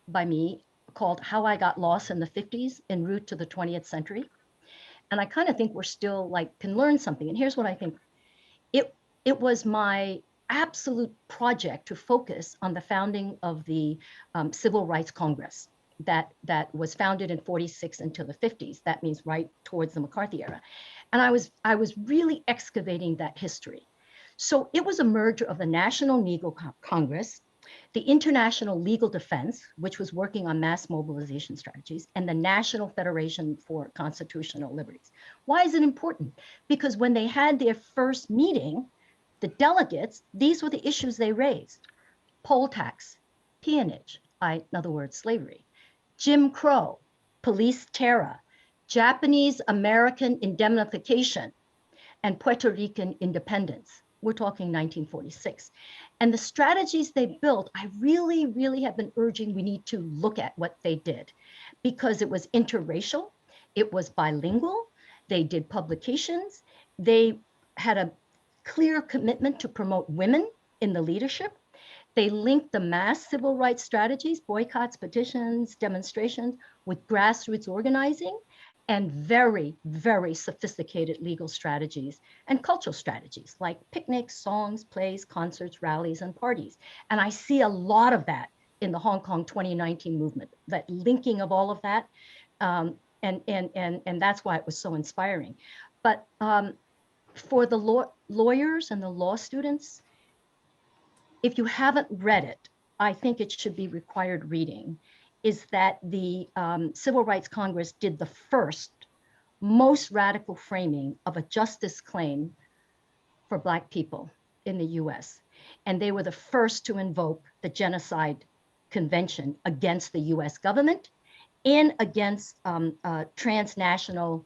by me, called How I Got Lost in the 50s en route to the 20th century. And I kind of think we're still can learn something. And here's what I think. It was my absolute project to focus on the founding of the Civil Rights Congress that was founded in 46 until the 50s. That means right towards the McCarthy era. And I was really excavating that history. So it was a merger of the National Legal Congress, the International Legal Defense, which was working on mass mobilization strategies, and the National Federation for Constitutional Liberties. Why is it important? Because when they had their first meeting, the delegates, these were the issues they raised: poll tax, peonage, in other words, slavery, Jim Crow, police terror, Japanese American indemnification, and Puerto Rican independence. We're talking 1946. And the strategies they built, I really, really have been urging we need to look at what they did, because it was interracial, it was bilingual, they did publications, they had a clear commitment to promote women in the leadership. They linked the mass civil rights strategies, boycotts, petitions, demonstrations, with grassroots organizing and very, very sophisticated legal strategies and cultural strategies like picnics, songs, plays, concerts, rallies, and parties. And I see a lot of that in the Hong Kong 2019 movement, that linking of all of that. And that's why it was so inspiring. But for the lawyers and the law students, if you haven't read it, I think it should be required reading, is that the Civil Rights Congress did the first, most radical framing of a justice claim for Black people in the US. And they were the first to invoke the Genocide Convention against the US government and against transnational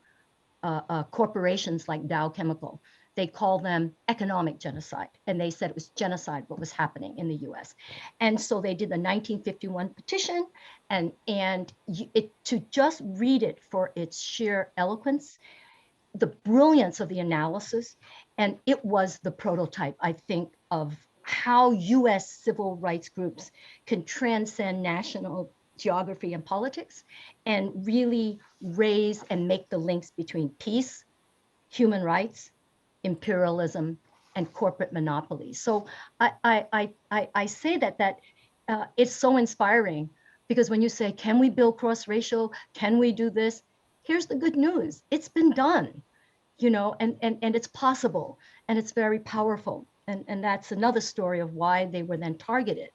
corporations like Dow Chemical. They call them economic genocide. And they said it was genocide what was happening in the US. And so they did the 1951 petition, and to just read it for its sheer eloquence, the brilliance of the analysis, and it was the prototype, I think, of how US civil rights groups can transcend national geography and politics and really raise and make the links between peace, human rights, imperialism, and corporate monopolies. So I say that it's so inspiring, because when you say, can we build cross-racial? Can we do this? Here's the good news. It's been done, and it's possible, and it's very powerful. And that's another story of why they were then targeted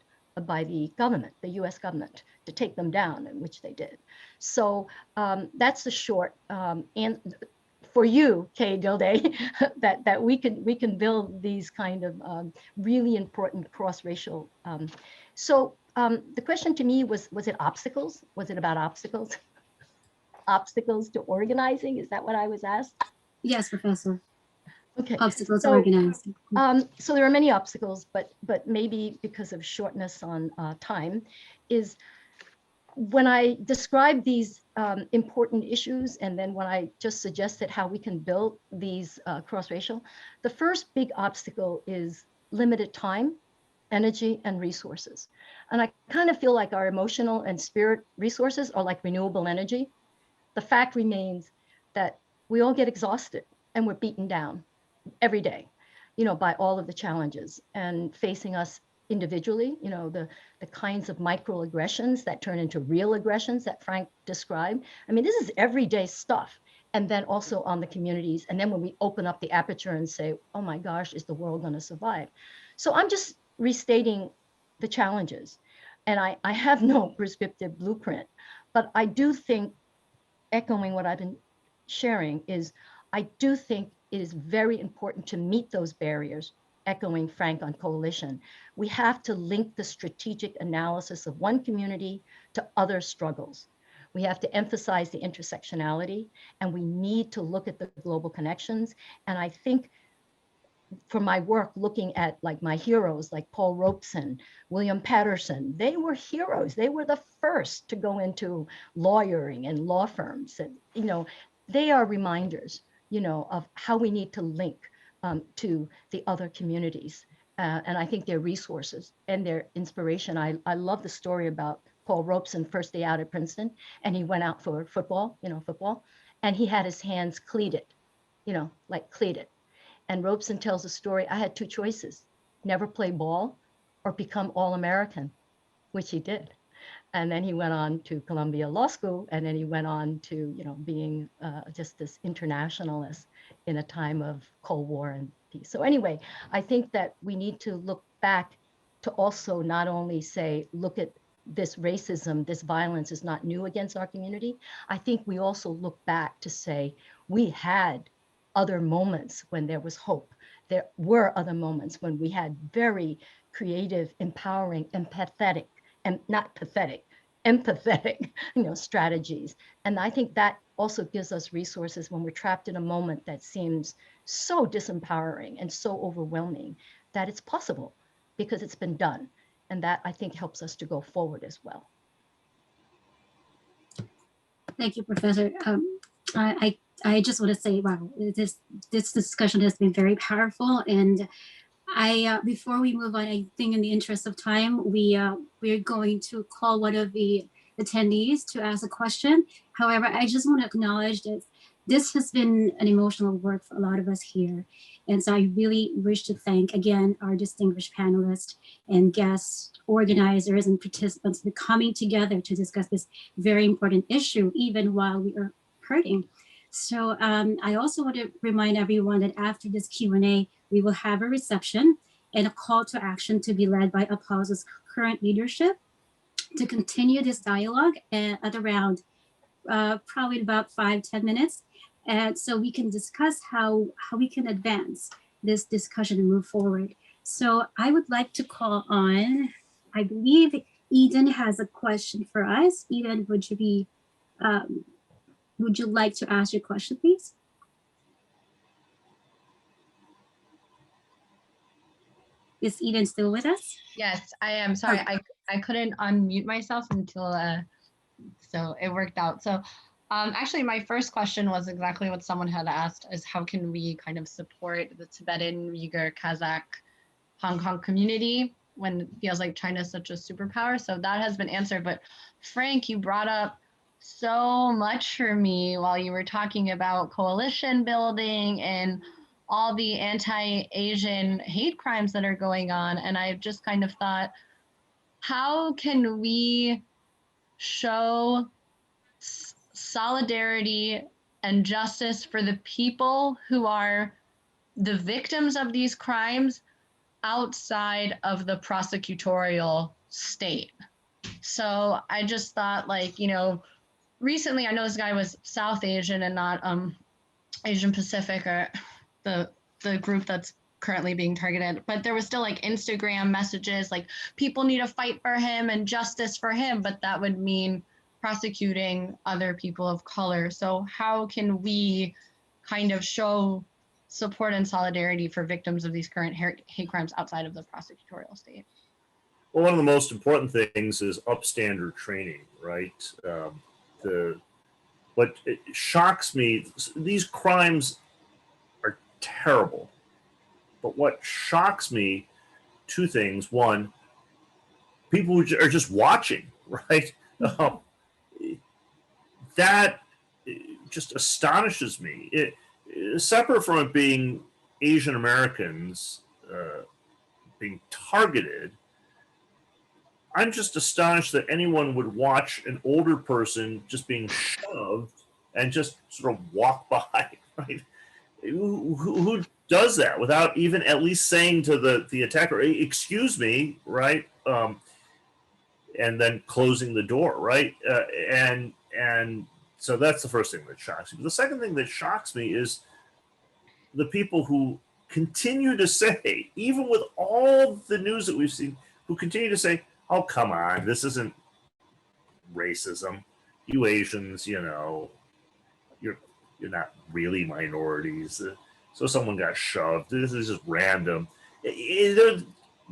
by the government, the US government, to take them down, and which they did. So that's the short, and for you, Kay Dilday, that we can build these kind of really important cross-racial. So the question to me was it obstacles? Was it about obstacles? Obstacles to organizing? Is that what I was asked? Yes, Professor. Okay. Obstacles to organizing. So there are many obstacles, but maybe because of shortness on time, is when I describe these important issues, and then when I just suggested how we can build these cross-racial, the first big obstacle is limited time, energy, and resources. And I kind of feel like our emotional and spirit resources are like renewable energy. The fact remains that we all get exhausted and we're beaten down every day, by all of the challenges and facing us individually, the kinds of microaggressions that turn into real aggressions that Frank described. I mean, this is everyday stuff. And then also on the communities. And then when we open up the aperture and say, oh my gosh, is the world going to survive? So I'm just restating the challenges. And I have no prescriptive blueprint, but I do think, echoing what I've been sharing, is I do think it is very important to meet those barriers, echoing Frank on coalition. We have to link the strategic analysis of one community to other struggles. We have to emphasize the intersectionality, and we need to look at the global connections. And I think for my work, looking at like my heroes, like Paul Robeson, William Patterson, they were heroes. They were the first to go into lawyering and law firms. And, they are reminders, of how we need to link to the other communities. And I think their resources and their inspiration. I love the story about Paul Robeson, first day out at Princeton, and he went out for football, and he had his hands cleated, like cleated. And Robeson tells a story, I had two choices, never play ball or become All-American, which he did. And then he went on to Columbia Law School, and then he went on to, being just this internationalist in a time of Cold War and peace. So anyway, I think that we need to look back to also not only say, look at this racism, this violence is not new against our community. I think we also look back to say, we had other moments when there was hope. There were other moments when we had very creative, empowering, empathetic, and not pathetic, empathetic, strategies. And I think that also gives us resources when we're trapped in a moment that seems so disempowering and so overwhelming, that it's possible because it's been done. And that, I think, helps us to go forward as well. Thank you, Professor. I just want to say, wow, this discussion has been very powerful. And before we move on, I think in the interest of time, we're going to call one of the attendees to ask a question. However, I just want to acknowledge that this has been an emotional work for a lot of us here. And so I really wish to thank again our distinguished panelists and guests, organizers and participants for coming together to discuss this very important issue, even while we are hurting. So I also want to remind everyone that after this Q&A, we will have a reception and a call to action to be led by APALSA's current leadership to continue this dialogue at around probably about 5-10 minutes. And so we can discuss how we can advance this discussion and move forward. So I would like to call on, I believe Eden has a question for us. Eden, would you like to ask your question, please? Is Eden still with us? Yes, I am. Sorry, Okay. I couldn't unmute myself until, so it worked out. So actually, my first question was exactly what someone had asked, is how can we kind of support the Tibetan, Uyghur, Kazakh, Hong Kong community when it feels like China is such a superpower? So that has been answered. But Frank, you brought up so much for me while you were talking about coalition building and all the anti-Asian hate crimes that are going on. And I just kind of thought, how can we show solidarity and justice for the people who are the victims of these crimes outside of the prosecutorial state? So I just thought, like, recently, I know this guy was South Asian and not Asian Pacific, or the group that's currently being targeted, but there was still like Instagram messages like people need to fight for him and justice for him, but that would mean prosecuting other people of color. So how can we kind of show support and solidarity for victims of these current hate crimes outside of the prosecutorial state? Well, one of the most important things is upstander training, right? What it shocks me, these crimes are terrible. But what shocks me, two things. One, people who are just watching, right? That just astonishes me. Separate from it being Asian Americans being targeted, I'm just astonished that anyone would watch an older person just being shoved and just sort of walk by, right? Who does that without even at least saying to the attacker, excuse me, right? And then closing the door, right? And so that's the first thing that shocks me. The second thing that shocks me is the people who continue to say, even with all the news that we've seen, who continue to say, oh, come on, this isn't racism. You Asians, you're not really minorities. So someone got shoved. This is just random. There are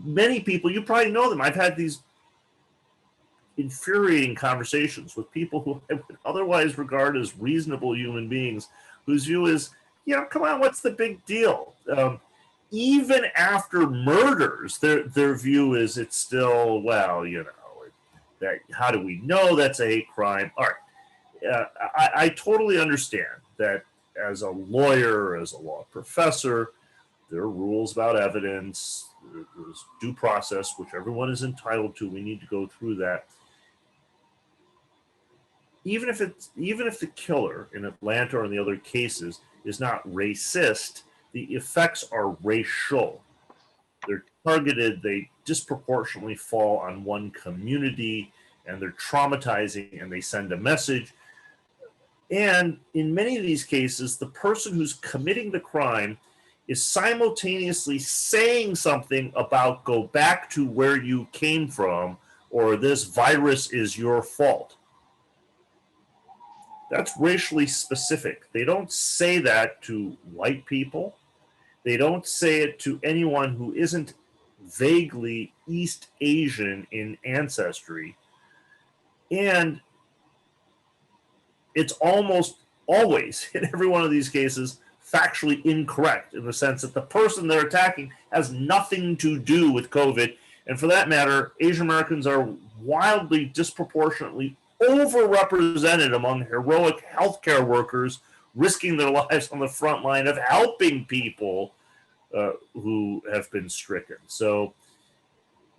many people, you probably know them. I've had these infuriating conversations with people who I would otherwise regard as reasonable human beings, whose view is, come on, what's the big deal? Even after murders, their view is it's still, well, that how do we know that's a hate crime? All right. I totally understand that as a lawyer, as a law professor, there are rules about evidence, there's due process, which everyone is entitled to. We need to go through that. Even if the killer in Atlanta or in the other cases is not racist, the effects are racial. They're targeted, they disproportionately fall on one community, and they're traumatizing, and they send a message. And in many of these cases, the person who's committing the crime is simultaneously saying something about go back to where you came from, or this virus is your fault. That's racially specific. They don't say that to white people. They don't say it to anyone who isn't vaguely East Asian in ancestry. And it's almost always, in every one of these cases, factually incorrect in the sense that the person they're attacking has nothing to do with COVID. And for that matter, Asian Americans are wildly disproportionately overrepresented among heroic healthcare workers risking their lives on the front line of helping people who have been stricken. So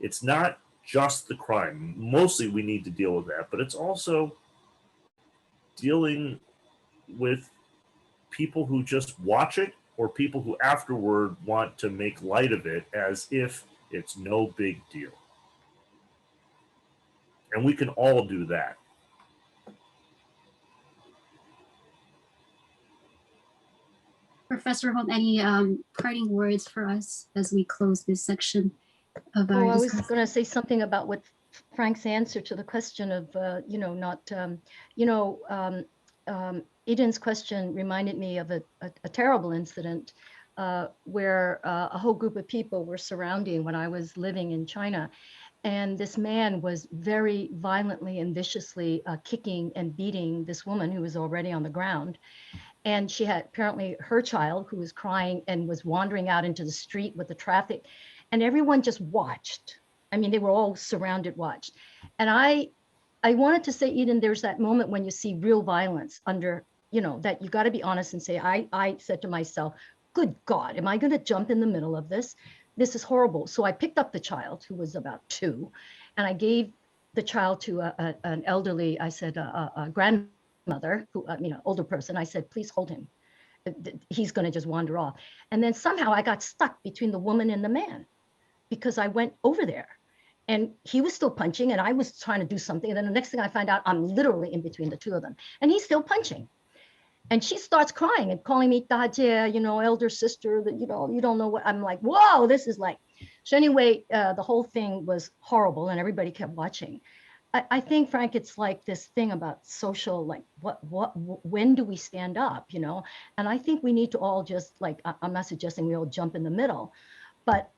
it's not just the crime. Mostly we need to deal with that, but it's also dealing with people who just watch it or people who afterward want to make light of it as if it's no big deal. And we can all do that. Professor Hom, any parting words for us as we close this section of our Oh, I was discussion? going to say something about what Frank's answer to the question of, Eden's question reminded me of a terrible incident where a whole group of people were surrounding when I was living in China. And this man was very violently and viciously kicking and beating this woman who was already on the ground. And she had apparently her child who was crying and was wandering out into the street with the traffic. And everyone just watched. I mean, they were all surrounded, watched. And I wanted to say, Eden, there's that moment when you see real violence under, that you got to be honest and say, I said to myself, good God, am I going to jump in the middle of this? This is horrible. So I picked up the child who was about 2, and I gave the child to an elderly, I said, a grandmother, who, older person. I said, please hold him. He's going to just wander off. And then somehow I got stuck between the woman and the man because I went over there. And he was still punching and I was trying to do something. And then the next thing I find out, I'm literally in between the two of them. And he's still punching. And she starts crying and calling me Tajie, elder sister, that, you don't know what. I'm like, whoa, this is like. So anyway, the whole thing was horrible and everybody kept watching. I think, Frank, it's like this thing about social, like when do we stand up, And I think we need to all just like, I'm not suggesting we all jump in the middle, but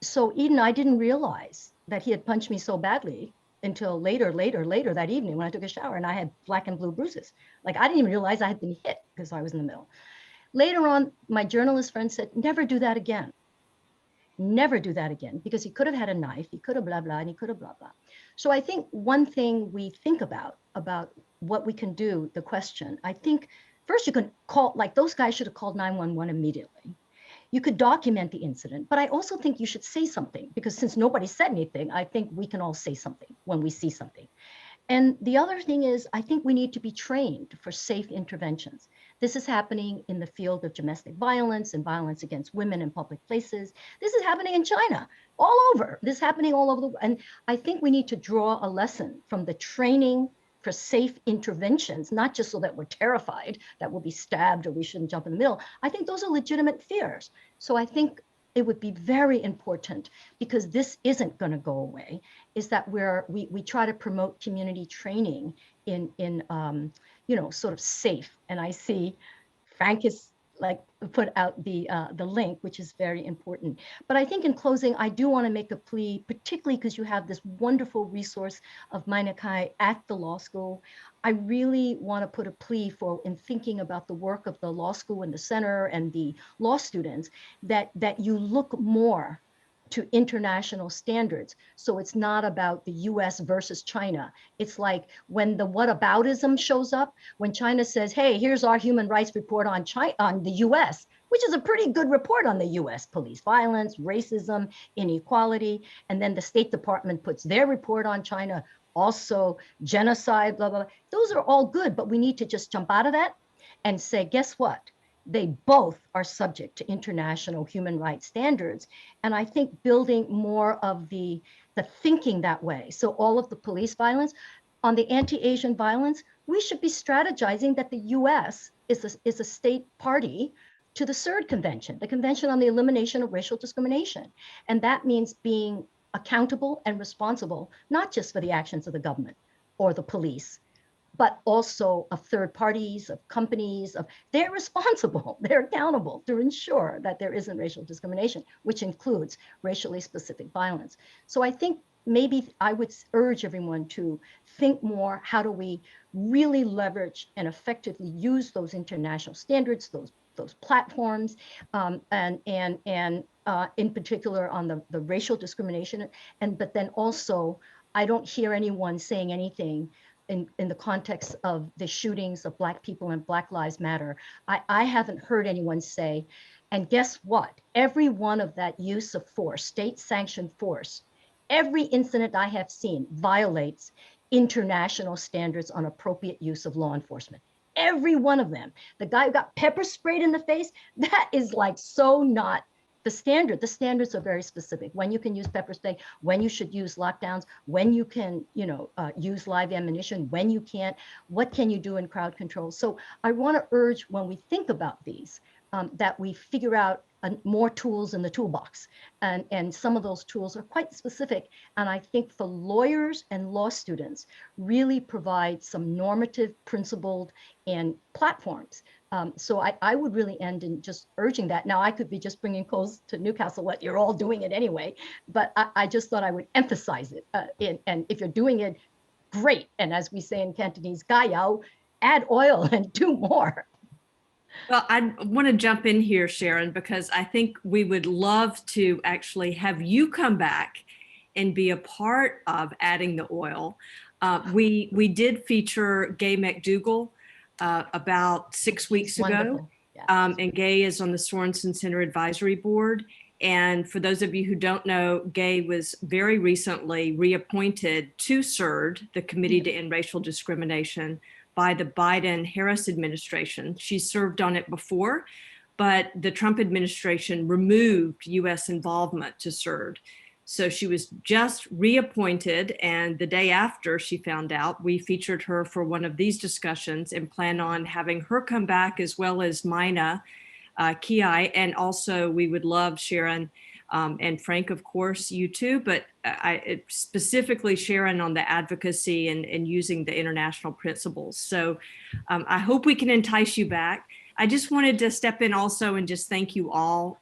so Eden, I didn't realize that he had punched me so badly until later that evening when I took a shower and I had black and blue bruises. Like I didn't even realize I had been hit because I was in the middle. Later on, my journalist friend said, never do that again. Never do that again, because he could have had a knife, he could have blah, blah, and he could have blah, blah. So I think one thing we think about what we can do, the question, I think first you can call, like those guys should have called 911 immediately. You could document the incident, but I also think you should say something, because since nobody said anything, I think we can all say something when we see something. And the other thing is, I think we need to be trained for safe interventions. This is happening in the field of domestic violence and violence against women in public places. This is happening in China, all over. This is happening all over the world. And I think we need to draw a lesson from the training for safe interventions, not just so that we're terrified that we'll be stabbed or we shouldn't jump in the middle. I think those are legitimate fears. So I think it would be very important, because this isn't going to go away, is that we try to promote community training in sort of safe. And I see Frank has like put out the link, which is very important. But I think in closing, I do want to make a plea, particularly because you have this wonderful resource of Meine Kai at the law school. I really want to put a plea for, in thinking about the work of the law school and the center and the law students, that you look more to international standards. So it's not about the US versus China. It's like when the whataboutism shows up, when China says, hey, here's our human rights report on the US, which is a pretty good report on the US, police violence, racism, inequality. And then the State Department puts their report on China, also genocide, blah, blah, blah. Those are all good, but we need to just jump out of that and say, guess what? They both are subject to international human rights standards. And I think building more of the thinking that way. So all of the police violence, on the anti-Asian violence, we should be strategizing that the US is a state party to the CERD Convention, the Convention on the Elimination of Racial Discrimination. And that means being accountable and responsible, not just for the actions of the government or the police, but also of third parties, of companies, they're responsible, they're accountable to ensure that there isn't racial discrimination, which includes racially specific violence. So I think maybe I would urge everyone to think more, how do we really leverage and effectively use those international standards, those platforms, and in particular on the racial discrimination. But then also, I don't hear anyone saying anything in the context of the shootings of Black people and Black Lives Matter. I haven't heard anyone say, and guess what? Every one of that use of force, state-sanctioned force, every incident I have seen violates international standards on appropriate use of law enforcement. Every one of them. The guy who got pepper sprayed in the face, that is like so not the standard. The standards are very specific. When you can use pepper spray, when you should use lockdowns, when you can, use live ammunition, when you can't, what can you do in crowd control? So I want to urge, when we think about these, that we figure out more tools in the toolbox. And some of those tools are quite specific. And I think for lawyers and law students really provide some normative, principled, and platforms. So I would really end in just urging that. Now I could be just bringing coals to Newcastle, what you're all doing it anyway, but I just thought I would emphasize it. And if you're doing it, great. And as we say in Cantonese, gayao, add oil and do more. Well, I want to jump in here, Sharon, because I think we would love to actually have you come back and be a part of adding the oil. We did feature Gay McDougall about 6 weeks ago. Wonderful. Yeah. And Gay is on the Sorenson Center Advisory Board. And for those of you who don't know, Gay was very recently reappointed to CERD, the Committee to End Racial Discrimination, by the Biden-Harris administration. She served on it before, but the Trump administration removed US involvement to CERD. So she was just reappointed, and the day after she found out, we featured her for one of these discussions and plan on having her come back, as well as Mina Kiai. And also we would love Sharon and Frank, of course, you too, but specifically Sharon on the advocacy and using the international principles. So I hope we can entice you back. I just wanted to step in also and just thank you all.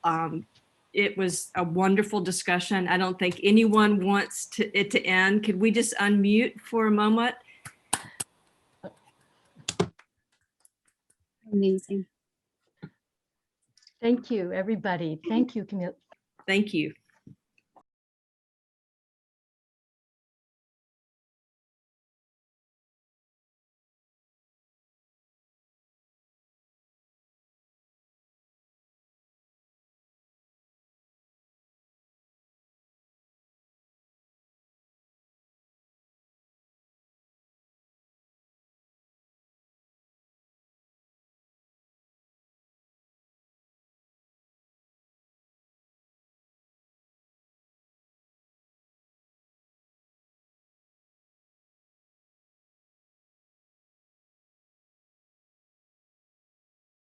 It was a wonderful discussion. I don't think anyone wants it to end. Could we just unmute for a moment? Amazing. Thank you, everybody. Thank you, Camille. Thank you.